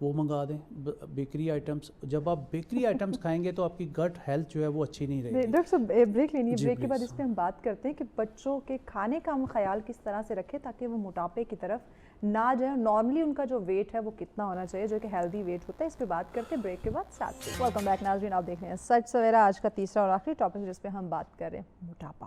وہ منگا دیں بیکری آئٹمس. جب آپ بیکری آئٹمس کھائیں گے تو آپ کی گٹ ہیلتھ جو ہے وہ اچھی نہیں رہے گی. ڈاکٹر صاحب بریک لینی ہے, بریک کے بعد اس پہ ہم بات کرتے ہیں کہ بچوں کے کھانے کا ہم خیال کس طرح سے رکھیں تاکہ وہ موٹاپے کی طرف نہ جائیں. نارملی ان کا جو ویٹ ہے وہ کتنا ہونا چاہیے جو کہ ہیلدی ویٹ ہوتا ہے, اس پہ بات کرتے ہیں بریک کے بعد ساتھ. ویلکم بیک ناظرین, آپ دیکھ رہے ہیں سچ سویرا, آج کا تیسرا اور آخری ٹاپک جس پہ ہم بات کر رہے ہیں موٹاپا.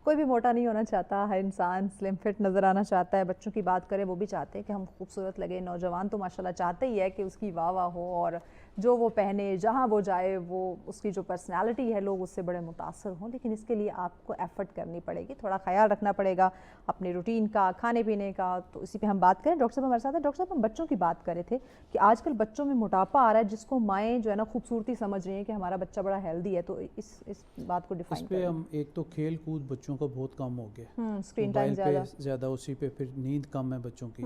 کوئی بھی موٹا نہیں ہونا چاہتا, ہر انسان سلم فٹ نظر آنا چاہتا ہے. بچوں کی بات کریں وہ بھی چاہتے ہیں کہ ہم خوبصورت لگے, نوجوان تو ماشاءاللہ چاہتے ہی ہے کہ اس کی واہ واہ ہو اور جو وہ پہنے جہاں وہ جائے وہ اس کی جو پرسنالٹی ہے لوگ اس سے بڑے متاثر ہوں. لیکن اس کے لیے آپ کو ایفرٹ کرنی پڑے گی, تھوڑا خیال رکھنا پڑے گا اپنے روٹین کا, کھانے پینے کا. تو اسی پہ ہم بات کریں. ڈاکٹر صاحب ہمارے ساتھ ہیں. ڈاکٹر صاحب ہم بچوں کی بات کر رہے تھے کہ آج کل بچوں میں موٹاپا آ رہا ہے جس کو مائیں جو ہے نا خوبصورتی سمجھ رہی ہیں کہ ہمارا بچہ بڑا ہیلدی ہے. تو اس بات کو ڈیفائن کریں. اس پہ ہم ایک تو کھیل کود بچوں کا بہت کم ہو گیا, اسکرین ٹائم زیادہ, اسی پہ پھر نیند کم ہے بچوں کی,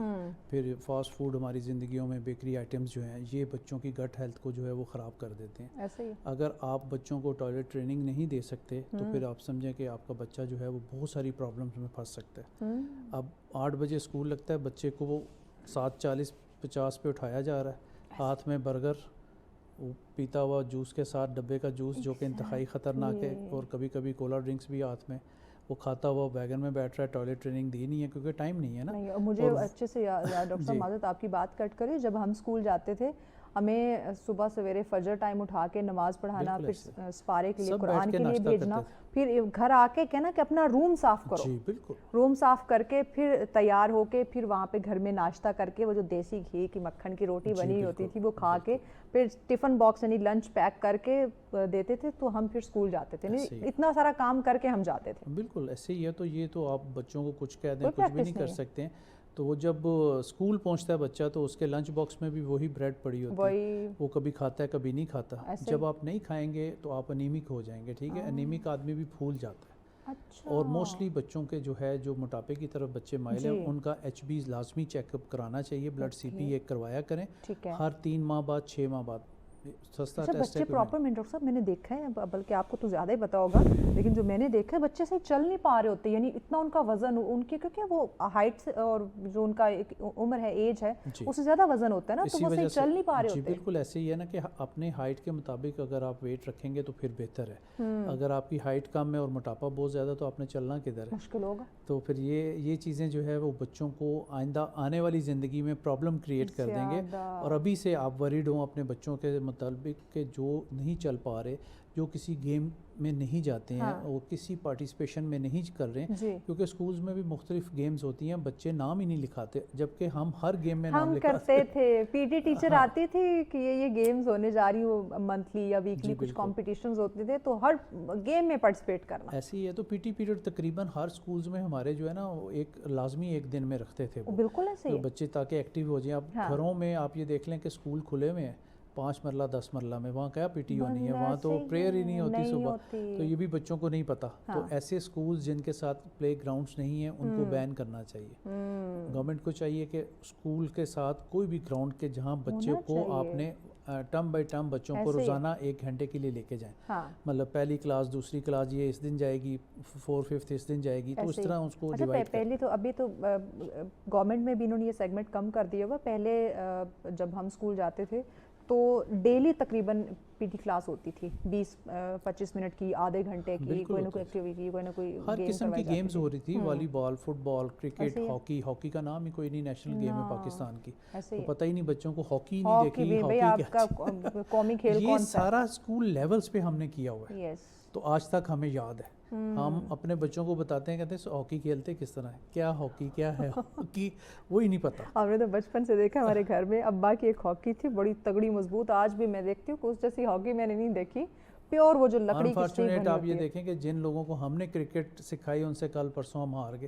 پھر فاسٹ فوڈ ہماری زندگیوں میں, بیکری آئٹمز جو ہیں یہ بچوں کی گٹ ہیلتھ کو جو ہے وہ خراب کر دیتے ہیں. اگر آپ بچوں کو ٹوائلٹ ٹریننگ نہیں دے سکتے تو پھر آپ سمجھیں کہ آپ کا بچہ جو ہے وہ بہت ساری پرابلمز میں پھنس سکتا ہے. اب 8 بجے اسکول لگتا ہے, بچے کو وہ 7:40-50 پہ اٹھایا جا رہا ہے, ہاتھ میں برگر, وہ پیتا ہوا جوس کے ساتھ ڈبے کا جوس جو کہ انتہائی خطرناک ہے, اور کبھی کبھی کولا ڈرنکس بھی ہاتھ میں, وہ کھاتا ہوا ویگن میں بیٹھ رہا ہے. ٹوائلٹ ٹریننگ دی نہیں ہے کیونکہ ٹائم نہیں ہے نا. مجھے اچھے سے یاد, ڈاکٹر صاحب معذرت آپ کی بات کٹ کریں, جب ہم اسکول جاتے تھے ہمیں صبح سویرے فجر ٹائم اٹھا کے نماز پڑھانا, پھر سپارے کے لیے قرآن کے لیے بھیجنا, پھر گھر آ کے کہنا کہ اپنا روم صاف کرو, روم صاف کر کے پھر تیار ہو کے پھر وہاں پہ گھر میں ناشتہ کر کے وہ جو دیسی گھی کی مکھن کی روٹی بنی ہوتی تھی وہ کھا کے پھر ٹفن باکس یعنی لنچ پیک کر کے دیتے تھے تو ہم پھر اسکول جاتے تھے. اتنا سارا کام کر کے ہم جاتے تھے. بالکل ایسے ہی ہے. تو یہ تو آپ بچوں کو کچھ کہہ دیں کچھ بھی نہیں کر سکتے ہیں. تو وہ جب اسکول پہنچتا ہے بچہ تو اس کے لنچ باکس میں بھی وہی بریڈ پڑی ہوتی ہے, وہ کبھی کھاتا ہے کبھی نہیں کھاتا. جب آپ نہیں کھائیں گے تو آپ انیمک ہو جائیں گے. ٹھیک ہے, انیمک آدمی بھی پھول جاتا ہے. اور موسٹلی بچوں کے جو ہے جو موٹاپے کی طرف بچے مائل ہیں ان کا HB لازمی چیک اپ کرانا چاہیے. بلڈ CP ایک کروایا کریں ہر 3 ماہ بعد 6 ماہ بعد. بچے پراپر میں ڈاکٹر صاحب میں نے دیکھا ہے, بلکہ آپ کو تو زیادہ ہی پتا ہوگا, لیکن جو میں نے دیکھا ہے بچے صحیح چل نہیں پا رہے ہوتے, یعنی اتنا ان کا وزن ان کی, کیونکہ وہ ہائٹ سے اور جو ان کا عمر ہے ایج ہے اس سے زیادہ وزن ہوتا ہے نا, تو وہ صحیح چل نہیں پا رہے ہوتے. بالکل ایسے ہی ہے نا کہ اپنے ہائٹ کے مطابق اگر آپ ویٹ رکھیں گے تو پھر بہتر ہے. اگر آپ کی ہائٹ کم ہے اور موٹاپا بہت زیادہ تو آپ نے چلنا کدھر ہے, مشکل ہوگا. تو پھر یہ چیزیں جو ہے وہ بچوں کو آئندہ آنے والی زندگی میں پرابلم کریٹ کر دیں گے. اور ابھی سے آپ وریڈ ہوں اپنے بچوں کے متعلق کہ جو نہیں چل پا رہے, جو کسی گیم میں نہیں جاتے ہیں اور کسی پارٹیسپیشن میں نہیں کر رہے ہیں, کیونکہ اسکولز میں بھی مختلف گیمز ہوتی ہیں, بچے نام ہی نہیں لکھاتے, جبکہ ہم ہر گیم میں نام کرتے تھے. PT ٹیچر آتی تھی کہ یہ گیمز ہونے جا رہی ہوں منتھلی یا ویکلی, کچھ کمپٹیشنز ہوتے تھے تو ہر گیم میں پارٹیسپیٹ کرنا. ایسے ہی ہے. تو PT پیریڈ تقریباً ہر اسکولز میں ہمارے جو ہے نا ایک لازمی ایک دن میں رکھتے تھے. بالکل ایسے ہی بچے تاکہ ایکٹیو ہو جائیں. اب گھروں میں آپ یہ دیکھ لیں کہ اسکول کھلے ہوئے ہیں 5 مرلہ 10 مرلہ میں, وہاں کیا PT ہونی ہے, وہاں تو پریئر ہی نہیں ہوتی صبح. تو یہ بھی بچوں کو نہیں پتا. تو ایسے اسکولز جن کے ساتھ پلے گراؤنڈس نہیں ہیں ان کو بین کرنا چاہیے. گورنمنٹ کو چاہیے کہ اسکول کے ساتھ کوئی بھی گراؤنڈ کے جہاں بچوں کو آپ نے ٹرم بائی ٹرم بچوں کو روزانہ 1 گھنٹے کے لیے لے کے جائیں. مطلب پہلی کلاس دوسری کلاس یہ اس دن جائے گی, 4th 5th اس دن جائے گی, تو اس طرح اس کو ڈیوائڈ. پہلے تو ابھی تو گورنمنٹ میں بھی انہوں نے یہ سیگمنٹ کم کر دیا ہوا. پہلے جب ہم اسکول جاتے تھے تو ڈیلی تقریباً PT کلاس ہوتی تھی 20-25 منٹ کی, آدھے گھنٹے کی, کوئی نہ کوئی ایکٹیویٹی, کوئی نہ کوئی ہر قسم کی گیمز ہو رہی تھی. والی بال, فٹ بال, کرکٹ, ہاکی کا نام ہی کوئی نہیں نیشنل گیم ہے پاکستان کی, تو پتہ ہی نہیں بچوں کو ہاکی نہیں دیکھی. ہاکی قومی کھیل یہ سارا اسکول لیولز پہ ہم نے کیا ہوا ہے, تو آج تک ہمیں یاد ہے. ہم اپنے بچوں کو بتاتے ہیں, کہتے ہیں ہاکی کھیلتے کس طرح ہے, کیا ہاکی کیا ہے ہاکی, وہی نہیں پتا. ہم نے تو بچپن سے دیکھا, ہمارے گھر میں ابا کی ایک ہاکی تھی بڑی تگڑی مضبوط, آج بھی میں دیکھتی ہوں کہ اس جیسی ہاکی میں نے نہیں دیکھی. پیور وہ جو لکڑی کی انفارچونیٹ آپ یہ دیکھیں کہ جن لوگوں کو ہم نے کرکٹ سکھائی ان سے کل پرسوں ہم ہار گئے.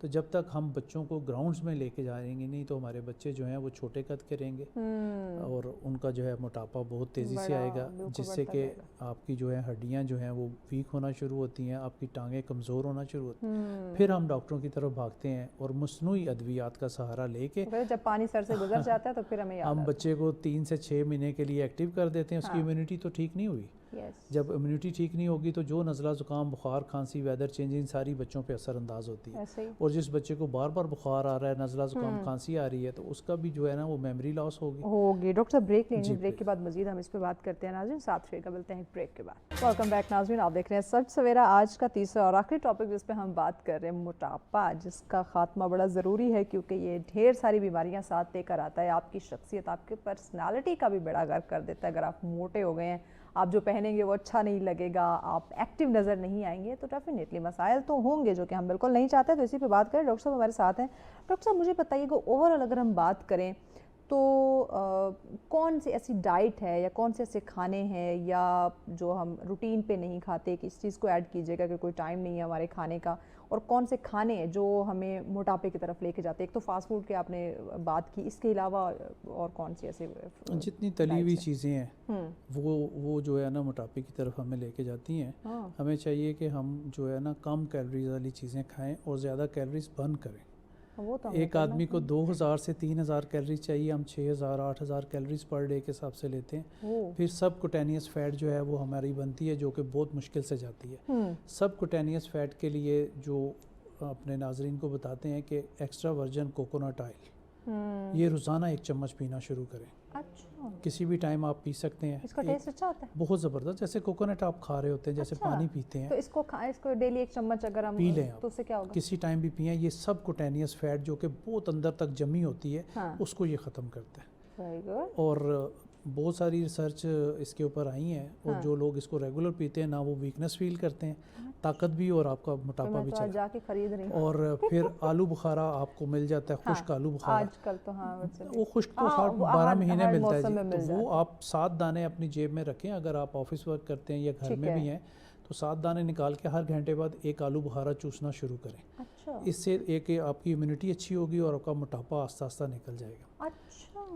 تو جب تک ہم بچوں کو گراؤنڈز میں لے کے جائیں گے نہیں تو ہمارے بچے جو ہیں وہ چھوٹے قد کے رہیں گے اور ان کا جو ہے موٹاپا بہت تیزی سے آئے گا، جس سے کہ آپ کی جو ہے ہڈیاں جو ہیں وہ ویک ہونا شروع ہوتی ہیں، آپ کی ٹانگیں کمزور ہونا شروع ہوتی ہیں، پھر ہم ڈاکٹروں کی طرف بھاگتے ہیں اور مصنوعی ادویات کا سہارا لے کے جب پانی سر سے گزر جاتا ہے تو پھر ہم بچے کو 3 سے 6 مہینے کے لیے ایکٹیو کر دیتے ہیں، اس کی امیونٹی تو ٹھیک نہیں ہوئی۔ جب امیونٹی ٹھیک نہیں ہوگی تو جو نزلہ زکام، بخار، کھانسی، ویدر چینجنگ ساری بچوں پہ اثر انداز ہوتی ہے، اور جس بچے کو بار بار بخار آ رہا ہے، نزلہ زکام، کھانسی آ رہی ہے، تو اس کا بھی جو ہے نا وہ میموری لاس ہوگی۔ ڈاکٹر صاحب بریک لیں گے، بریک کے بعد مزید ہم اس پہ بات کرتے ہیں ناظرین، ساتھ رہیے گا، ملتے ہیں بریک کے بعد۔ ویلکم بیک ناظرین، آپ دیکھ رہے ہیں سچ سویرا، آج کا تیسرا اور آخری ٹاپک جس پہ ہم بات کر رہے ہیں موٹاپا، جس کا خاتمہ بڑا ضروری ہے کیونکہ یہ ڈھیر ساری بیماریاں ساتھ لے کر آتا ہے، آپ کی شخصیت، آپ کی پرسنالٹی کا بھی بیڑا غرق کر دیتا ہے۔ اگر آپ موٹے ہو گئے ہیں، آپ جو پہنیں گے وہ اچھا نہیں لگے گا، آپ ایکٹیو نظر نہیں آئیں گے، تو ڈیفینیٹلی مسائل تو ہوں گے جو کہ ہم بالکل نہیں چاہتے۔ تو اسی پہ بات کریں، ڈاکٹر صاحب ہمارے ساتھ ہیں۔ ڈاکٹر صاحب مجھے بتائیے کہ اوورآل اگر ہم بات کریں تو کون سی ایسی ڈائٹ ہے یا کون سے ایسے کھانے ہیں یا جو ہم روٹین پہ نہیں کھاتے، کہ اس چیز کو ایڈ کیجیے گا کہ کوئی ٹائم نہیں ہے ہمارے کھانے کا، اور کون سے کھانے ہیں جو ہمیں موٹاپے کی طرف لے کے جاتے ہیں؟ ایک تو فاسٹ فوڈ کی آپ نے بات کی، اس کے علاوہ اور کون سی ایسے جتنی تلی ہوئی چیزیں ہیں وہ جو ہے نا موٹاپے کی طرف ہمیں لے کے جاتی ہیں۔ ہمیں چاہیے کہ ہم جو ہے نا کم کیلریز والی چیزیں کھائیں اور زیادہ کیلریز برن کریں۔ ایک آدمی کو 2000 سے 3000 کیلریز چاہیے، ہم 6000 8000 کیلریز پر ڈے کے حساب سے لیتے ہیں۔ پھر سب کوٹینیس فیٹ جو ہے وہ ہماری بنتی ہے، جو کہ بہت مشکل سے جاتی ہے۔ سب کوٹینیس فیٹ کے لیے جو اپنے ناظرین کو بتاتے ہیں کہ ایکسٹرا ورجن کوکونٹ آئل، یہ روزانہ 1 چمچ پینا شروع کریں۔ کسی بھی ٹائم آپ پی سکتے ہیں۔ اس کا ٹیسٹ اچھا ہوتا ہے؟ بہت زبردست، جیسے کوکونٹ آپ کھا رہے ہوتے ہیں، جیسے پانی پیتے ہیں، تو اس کو ڈیلی 1 چمچ اگر ہم پی لیں تو اس سے کیا ہوگا؟ کسی ٹائم بھی پئیں، یہ سب کوٹینیس فیٹ جو کہ بہت اندر تک جمی ہوتی ہے اس کو یہ ختم کرتا ہے۔ اور بہت ساری ریسرچ اس کے اوپر آئی ہیں، اور جو لوگ اس کو ریگولر پیتے ہیں نہ وہ ویکنس فیل کرتے ہیں، طاقت بھی، اور آپ کا موٹاپا بھی چلا۔ جا کے خرید رہی ہوں۔ اور پھر آلو بخارا آپ کو مل جاتا ہے، خشک آلو بخارا آج کل تو وہ خشک تو 12 مہینے ملتا ہے جی، تو وہ آپ 7 دانے اپنی جیب میں رکھیں۔ اگر آپ آفس ورک کرتے ہیں یا گھر میں بھی ہیں تو 7 دانے نکال کے ہر گھنٹے بعد 1 آلو بخارا چوسنا شروع کریں۔ اس سے ایک آپ کی امیونٹی اچھی ہوگی اور آپ کا موٹاپا آہستہ آہستہ نکل جائے گا۔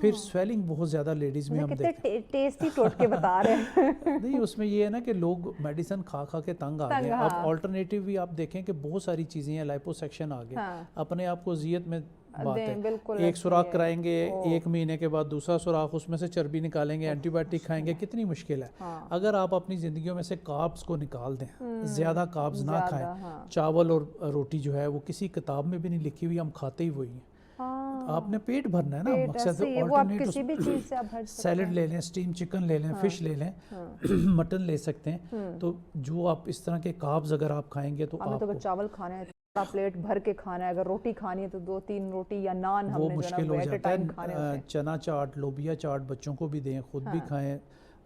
پھر سویلنگ بہت زیادہ لیڈیز میں ہم دیکھتے ہیں، ٹیسٹی ٹوٹکے بتا رہے ہیں۔ نہیں، اس میں یہ ہے نا کہ لوگ میڈیسن کھا کھا کے تنگ آ گئے ہیں۔ اب آلٹرنیٹیو بھی آپ دیکھیں کہ بہت ساری چیزیں ہیں، لائپو سیکشن آ گئے، اپنے آپ کو اذیت میں بات ہے۔ ایک سوراخ کرائیں گے، 1 مہینے کے بعد دوسرا سوراخ، اس میں سے چربی نکالیں گے، اینٹی بائیوٹک کھائیں گے، کتنی مشکل ہے۔ اگر آپ اپنی زندگیوں میں سے کاربز کو نکال دیں، زیادہ کاربز نہ کھائیں، چاول اور روٹی جو ہے وہ کسی کتاب میں بھی نہیں لکھی ہوئی، ہم کھاتے ہی وہی ہیں۔ آپ نے پیٹ بھرنا ہے نا، مقصد سیلڈ لے لیں، اسٹیم چکن لے لیں، فش لے لیں، مٹن لے سکتے ہیں۔ تو جو آپ اس طرح کے کاربز اگر آپ کھائیں گے تو آپ کو چاول کھانا ہے، پلیٹ بھر کے کھانا ہے، اگر روٹی کھانی ہے تو 2-3 روٹی یا نان وہ مشکل ہو جاتا ہے۔ چنا چاٹ، لوبیا چاٹ بچوں کو بھی دیں، خود بھی کھائیں۔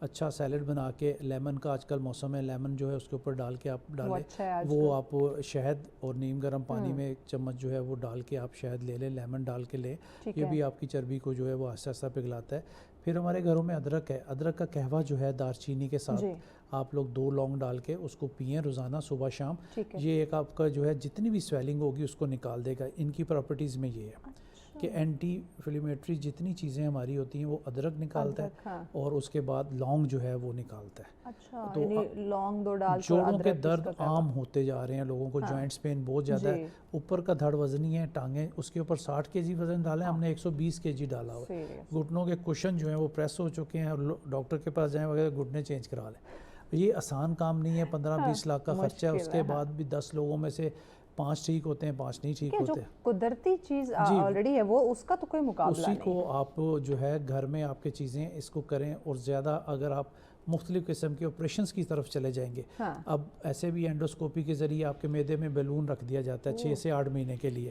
اچھا سیلڈ بنا کے، لیمن کا آج کل موسم ہے، لیمن جو ہے اس کے اوپر ڈال کے آپ ڈالیں، وہ آپ شہد اور نیم گرم پانی میں 1 چمچ جو ہے وہ ڈال کے آپ شہد لے لیں، لیمن ڈال کے لیں، یہ بھی آپ کی چربی کو جو ہے وہ آہستہ آہستہ پگھلاتا ہے۔ پھر ہمارے گھروں میں ادرک ہے، ادرک کا قہوہ جو ہے دار چینی کے ساتھ آپ لوگ 2 لونگ ڈال کے اس کو پئیں روزانہ صبح شام، یہ ایک آپ کا جو ہے جتنی بھی سویلنگ ہوگی اس کو نکال دے گا۔ ان کی پراپرٹیز میں یہ ہے کہ اینٹی انفلیمیٹری جتنی چیزیں ہماری ہوتی ہیں وہ ادرک نکالتا ہے، اور اس کے بعد لونگ جو ہے وہ نکالتا ہے۔ تو جوڑوں کے درد عام ہوتے جا رہے ہیں، لوگوں کو جوائنٹس پین بہت زیادہ ہے، اوپر کا دھڑ وزنی ہے، ٹانگیں، اس کے اوپر 60 kg وزن ڈالیں، ہم نے 120 kg ڈالا ہوا ہے، گھٹنوں کے کشن جو ہیں وہ پریس ہو چکے ہیں، اور ڈاکٹر کے پاس جائیں وغیرہ گھٹنے چینج کرا لیں۔ یہ آسان کام نہیں ہے، 15-20 لاکھ کا خرچہ ہے، اس کے بعد بھی 10 لوگوں میں سے 5 ٹھیک ہوتے ہیں، 5 نہیں ٹھیک ہوتے ہیں۔ قدرتی چیز آلریڈی ہے وہ، اس کا تو کوئی مقابلہ نہیں۔ اسی کو آپ جو ہے گھر میں آپ کے چیزیں اس کو کریں، اور زیادہ اگر آپ مختلف قسم کے آپریشنز کی طرف چلے جائیں گے، اب ایسے بھی اینڈوسکوپی کے ذریعے آپ کے معدے میں بیلون رکھ دیا جاتا ہے 6 سے 8 مہینے کے لیے،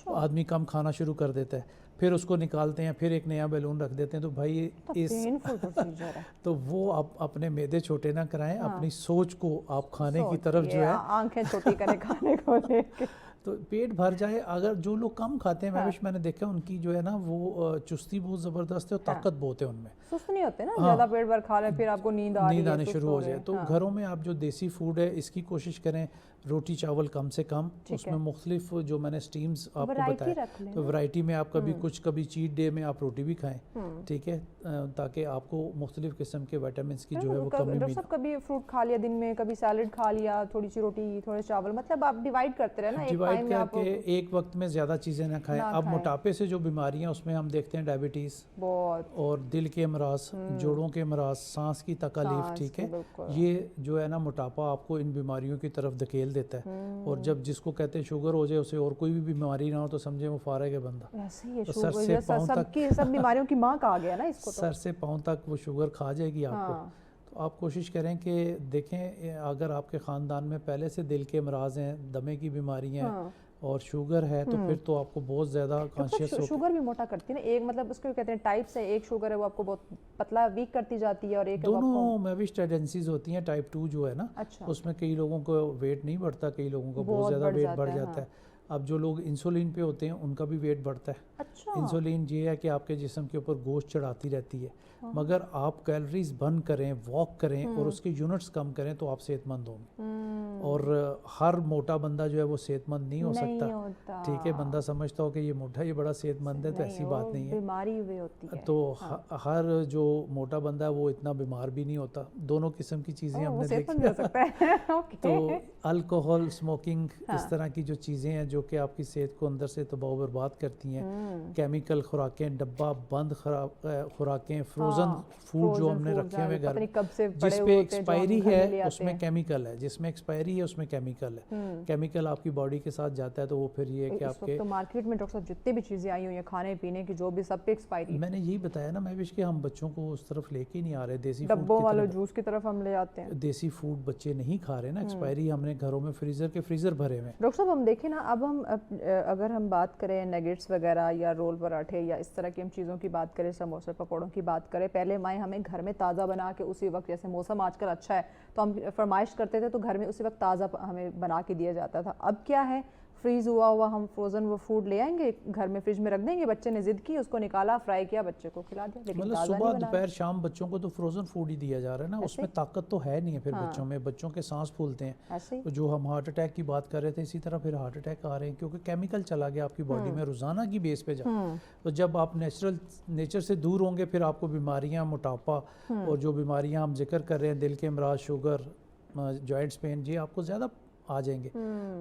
آدمی کم کھانا شروع کر دیتا ہے، پھر اس کو نکالتے ہیں، پھر ایک نیا بیلون رکھ دیتے ہیں، تو بھائی تو وہ آپ اپنے معدے چھوٹے نہ کرائیں، اپنی سوچ کو آپ کھانے کی طرف جو ہے آنکھیں چھوٹی کریں کھانے کو لے کے، تو پیٹ بھر جائے۔ اگر جو لوگ کم کھاتے ہیں، میں نے دیکھا ان کی جو ہے نا وہ چستی بہت زبردست ہے اور طاقت بہت ہے ان میں۔ سست نہیں ہوتے نا, زیادہ پیٹ بھر کھا لیں پھر آپ کو نیند آنے شروع ہو جائے. تو گھروں میں آپ جو دیسی فوڈ ہے اس کی کوشش کریں, روٹی چاول کم سے کم, اس میں مختلف جو میں نے سٹیمز آپ کو بتایا, تو ورائٹی میں آپ کبھی چیٹ ڈے میں آپ روٹی بھی کھائیں, ٹھیک ہے, تاکہ آپ کو مختلف قسم کے وائٹامنس کی جو ہے وہ کمی ملے. کبھی فروٹ کھا لیا دن میں, کبھی سیلڈ کھا لیا, تھوڑی سی روٹی تھوڑے چاول, مطلب آپ ڈیوائڈ کرتے رہنا, ڈیوائڈ کر کے ایک وقت میں زیادہ چیزیں نہ کھائیں. اب موٹاپے سے جو بیماریاں اس میں ہم دیکھتے ہیں ڈائبٹیز اور دل کے امراض, جوڑوں کے امراض, سانس کی تکالیف, ٹھیک ہے, یہ جو ہے نا موٹاپا آپ کو ان بیماریوں کی طرف دھکیل دیتا ہے. اور جب جس کو کہتے ہیں شوگر ہو جائے, اسے اور کوئی بھی بیماری نہ ہو تو سمجھیں وہ فارغ ہے بندہ. سر سے پاؤں تک سب بیماریوں کی ماں کہا گیا نا اس کو, سر سے پاؤں تک وہ شوگر کھا جائے گی آپ کو. تو آپ کوشش کریں کہ دیکھیں اگر آپ کے خاندان میں پہلے سے دل کے امراض ہیں, دمے کی بیماریاں ہیں اور شوگر ہے, تو پھر تو آپ کو بہت زیادہ کانشیس ہو. شوگر بھی موٹا کرتی ہے نا, ایک مطلب اس کو کہتے ہیں ٹائپس ہے, ایک شوگر ہے وہ آپ کو بہت پتلا ویک کرتی جاتی ہے, اور ایک دونوں میوش ٹینڈنسیز ہوتی ہیں. ٹائپ 2 جو ہے نا, اس میں کئی لوگوں کو ویٹ نہیں بڑھتا, کئی لوگوں کو بہت زیادہ ویٹ بڑھ جاتا ہے. اب جو لوگ انسولین پہ ہوتے ہیں ان کا بھی ویٹ بڑھتا ہے. انسولین یہ ہے کہ آپ کے جسم کے اوپر گوشت چڑھاتی رہتی ہے, مگر آپ کیلریز برن کریں, واک کریں اور اس کے یونٹس کم کریں تو آپ صحت مند ہوں گے. اور ہر موٹا بندہ جو ہے وہ صحت مند نہیں ہو سکتا, ٹھیک ہے. بندہ سمجھتا ہو کہ یہ موٹا یہ بڑا صحت مند ہے, تو ایسی بات نہیں ہے, بیماری ہوئی ہوتی ہے. تو ہر جو موٹا بندہ ہے وہ اتنا بیمار بھی نہیں ہوتا. دونوں قسم کی چیزیں ہم نے دیکھی. تو الکوہول, اسموکنگ, اس طرح کی جو چیزیں ہیں جو کہ آپ کی صحت کو اندر سے تباہ و برباد کرتی ہیں, کیمیکل خوراکیں, ڈبہ بند خوراکیں, فروزن فوڈ جو ہم نے رکھے ہوئے گھر, جس پہ ایکسپائری ہے اس میں کیمیکل ہے, جس میں ایکسپائری ہے اس میں کیمیکل ہے. کیمیکل آپ کی باڈی کے ساتھ جاتا ہے تو وہ پھر یہ ہے کہ آپ کے مارکیٹ میں ڈاکٹر صاحب جتنے بھی چیزیں آئی ہوئی ہیں کھانے پینے کی, جو بھی سب پہ ایکسپائری. میں نے یہی بتایا نا میں کہ ہم بچوں کو اس طرف لے کے نہیں آ رہے, دیسی ڈبوں والے جوس کی طرف ہم لے آتے ہیں. دیسی فوڈ بچے نہیں کھا رہے نا, ایکسپائری ہم نے گھروں میں فریزر بھرے ہوئے. ڈاکٹر صاحب ہم دیکھیں نا, اب ہم اگر ہم بات کریں نیگٹس وغیرہ یا رول پراٹھے یا اس طرح کی ہم چیزوں کی بات کریں, سموسے پکوڑوں کی بات کریں, پہلے مائیں ہمیں گھر میں تازہ بنا کے اسی وقت, جیسے موسم آج کل اچھا ہے تو ہم فرمائش کرتے تھے تو گھر میں اسی وقت تازہ ہمیں بنا کے دیا جاتا تھا. اب کیا ہے, فریز ہوا ہم فروزن وہ فوڈ لے آئیں گے, گھر میں فریج میں رکھ دیں گے, بچے نے ضد کی, اس کو نکالا, فرائی کیا, بچے کو کھلا دیا. لیکن مطلب صبح دوپہر شام بچوں کو تو فروزن فوڈ ہی دیا جا رہا ہے نا, اس میں طاقت تو ہے نہیں ہے. پھر بچوں میں, بچوں کے سانس پھولتے ہیں, جو ہم ہارٹ اٹیک کی بات کر رہے تھے, اسی طرح پھر ہارٹ اٹیک آ رہے ہیں, کیونکہ کیمیکل چلا گیا آپ کی باڈی میں روزانہ کی بیس پہ جا. تو جب آپ نیچر سے دور ہوں گے, پھر آپ کو بیماریاں, موٹاپا اور جو بیماریاں ہم ذکر کر رہے ہیں, دل کے امراض, شوگر, جوائنٹس پین, یہ آپ کو زیادہ آ جائیں گے.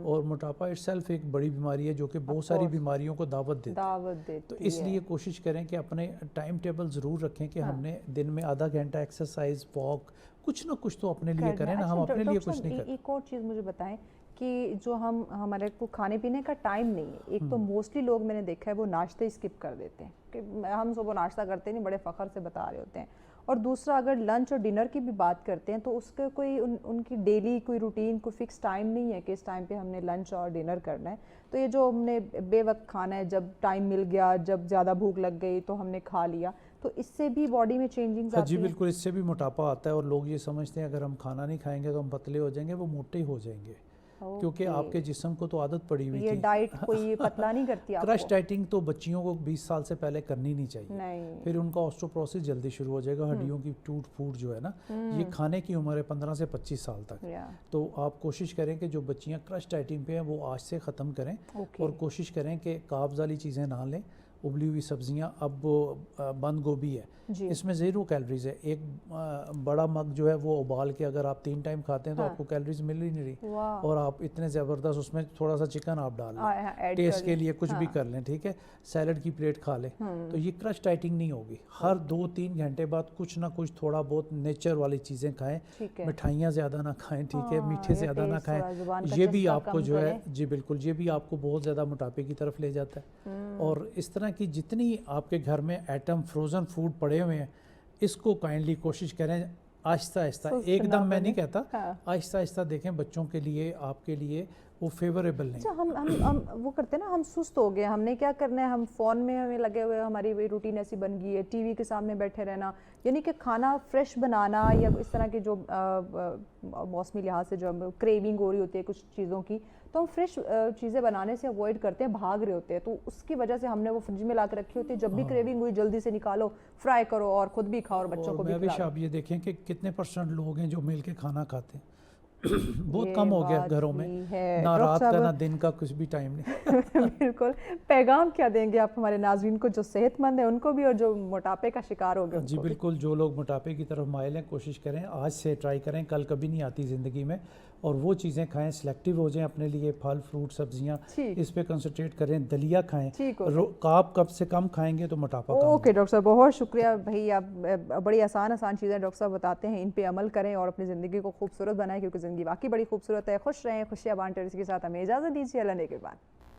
اور موٹاپا اٹ سیلف ایک بڑی بیماری ہے جو کہ بہت ساری بیماریوں کو دعوت دیتی ہے. تو اس لیے کوشش کریں کہ اپنے ٹائم ٹیبل ضرور رکھیں کہ ہم نے دن میں آدھا گھنٹہ ایکسرسائز, واک, کچھ نہ کچھ تو اپنے لیے کریں نا. ہم اپنے لیے کچھ نہیں کریں. ایک اور چیز مجھے بتائیں کہ جو ہمارے کو کھانے پینے کا ٹائم نہیں ہے, ایک تو موسٹلی لوگ میں نے دیکھا ہے وہ ناشتے اسکپ کر دیتے ہیں, کہ ہم صبح ناشتہ کرتے نہیں, بڑے فخر سے بتا رہے ہوتے ہیں. اور دوسرا اگر لنچ اور ڈنر کی بھی بات کرتے ہیں تو اس کا کوئی ان کی ڈیلی کوئی روٹین, کوئی فکس ٹائم نہیں ہے کہ اس ٹائم پہ ہم نے لنچ اور ڈنر کرنا ہے. تو یہ جو ہم نے بے وقت کھانا ہے, جب ٹائم مل گیا, جب زیادہ بھوک لگ گئی تو ہم نے کھا لیا, تو اس سے بھی باڈی میں چینجنگز آتی ہیں. جی بالکل, اس سے بھی موٹاپا آتا ہے. اور لوگ یہ سمجھتے ہیں اگر ہم کھانا نہیں کھائیں گے تو ہم پتلے ہو جائیں گے. وہ موٹے ہو جائیں گے, کیونکہ آپ کے جسم کو تو عادت پڑی ہوئی تھی. یہ ڈائٹ کوئی پتلا نہیں کرتی آپ کو. کرش ڈائٹنگ تو بچیوں کو 20 سال سے پہلے کرنی نہیں چاہیے. پھر ان کا آسٹروپروسس جلدی شروع ہو جائے گا, ہڈیوں کی ٹوٹ پھوٹ جو ہے نا, یہ کھانے کی عمر ہے 15 سے 25 سال تک. تو آپ کوشش کریں کہ جو بچیاں کرش ڈائٹنگ پہ ہیں وہ آج سے ختم کریں, اور کوشش کریں کہ کاربز والی چیزیں نہ لیں. ابلی ہوئی سبزیاں, اب بند گوبھی ہے, اس میں 0 کیلریز ہے. ایک بڑا مگ جو ہے وہ ابال کے اگر آپ 3 ٹائم کھاتے ہیں تو آپ کو کیلریز مل ہی نہیں رہی. اور آپ اتنے زبردست اس میں تھوڑا سا چکن آپ ڈال لیں, ٹیسٹ کے لیے کچھ بھی کر لیں, ٹھیک ہے, سیلڈ کی پلیٹ کھا لیں. تو یہ کرش ڈائٹنگ نہیں ہوگی. ہر 2-3 گھنٹے بعد کچھ نہ کچھ تھوڑا بہت نیچر والی چیزیں کھائیں, مٹھائیاں زیادہ نہ کھائیں, ٹھیک ہے, میٹھے زیادہ نہ کھائیں. یہ بھی آپ کو جو ہے, جی بالکل, یہ بھی آپ کو بہت زیادہ موٹاپے کی طرف لے جاتا ہے. اور اس طرح کی جتنی آپ کے گھر میں آئٹم فروزن فوڈ پڑے ہوئے ہیں, اس کو کائنڈلی کوشش کریں آہستہ آہستہ, ایک دم میں نہیں کہتا, آہستہ آہستہ دیکھیں. بچوں کے لیے, آپ کے لیے وہ فیوریبل نہیں. اچھا ہم وہ کرتے ہیں نا, ہم سست ہو گئے, ہم نے کیا کرنا ہے, ہم فون میں ہمیں لگے ہوئے, ہماری روٹین ایسی بن گئی ہے, ٹی وی کے سامنے بیٹھے رہنا, یعنی کہ کھانا فریش بنانا یا اس طرح کی جو موسمی لحاظ سے جو کریونگ ہو رہی ہوتی ہے کچھ چیزوں کی, تو ہم فریش چیزیں بنانے سے اوائڈ کرتے ہیں, بھاگ رہے ہوتے ہیں, تو اس کی وجہ سے ہم نے وہ فریج میں لا کے رکھی ہوتی ہے, جب بھی کریونگ ہوئی جلدی سے نکالو, فرائی کرو اور خود بھی کھاؤ اور بچوں کو بھی کھلاؤ. آپ یہ دیکھیں کہ کتنے % لوگ ہیں جو مل کے کھانا کھاتے ہیں, بہت کم ہو گیا گھروں میں, نہ رات کا نہ دن کا کچھ بھی ٹائم نہیں. بالکل. پیغام کیا دیں گے آپ ہمارے ناظرین کو جو صحت مند ہیں ان کو بھی اور جو موٹاپے کا شکار ہو گئے؟ جی بالکل, جو لوگ موٹاپے کی طرف مائل ہیں کوشش کریں آج سے ٹرائی کریں, کل کبھی نہیں آتی زندگی میں, اور وہ چیزیں کھائیں, سلیکٹیو ہو جائیں اپنے لیے, پھل فروٹ سبزیاں اس پہ کنسنٹریٹ کریں, دلیا کھائیں, کارب کم سے کم کھائیں گے تو موٹاپا کم. اوکے ڈاکٹر صاحب, بہت شکریہ بھائی, آپ بڑی آسان چیزیں ڈاکٹر صاحب بتاتے ہیں, ان پہ عمل کریں اور اپنی زندگی کو خوبصورت بنائیں, کیونکہ زندگی واقعی بڑی خوبصورت ہے. خوش رہیں, خوشیاں بانٹیں, اور اس کے ساتھ ہمیں اجازت دیجیے. اللہ نے کے بعد.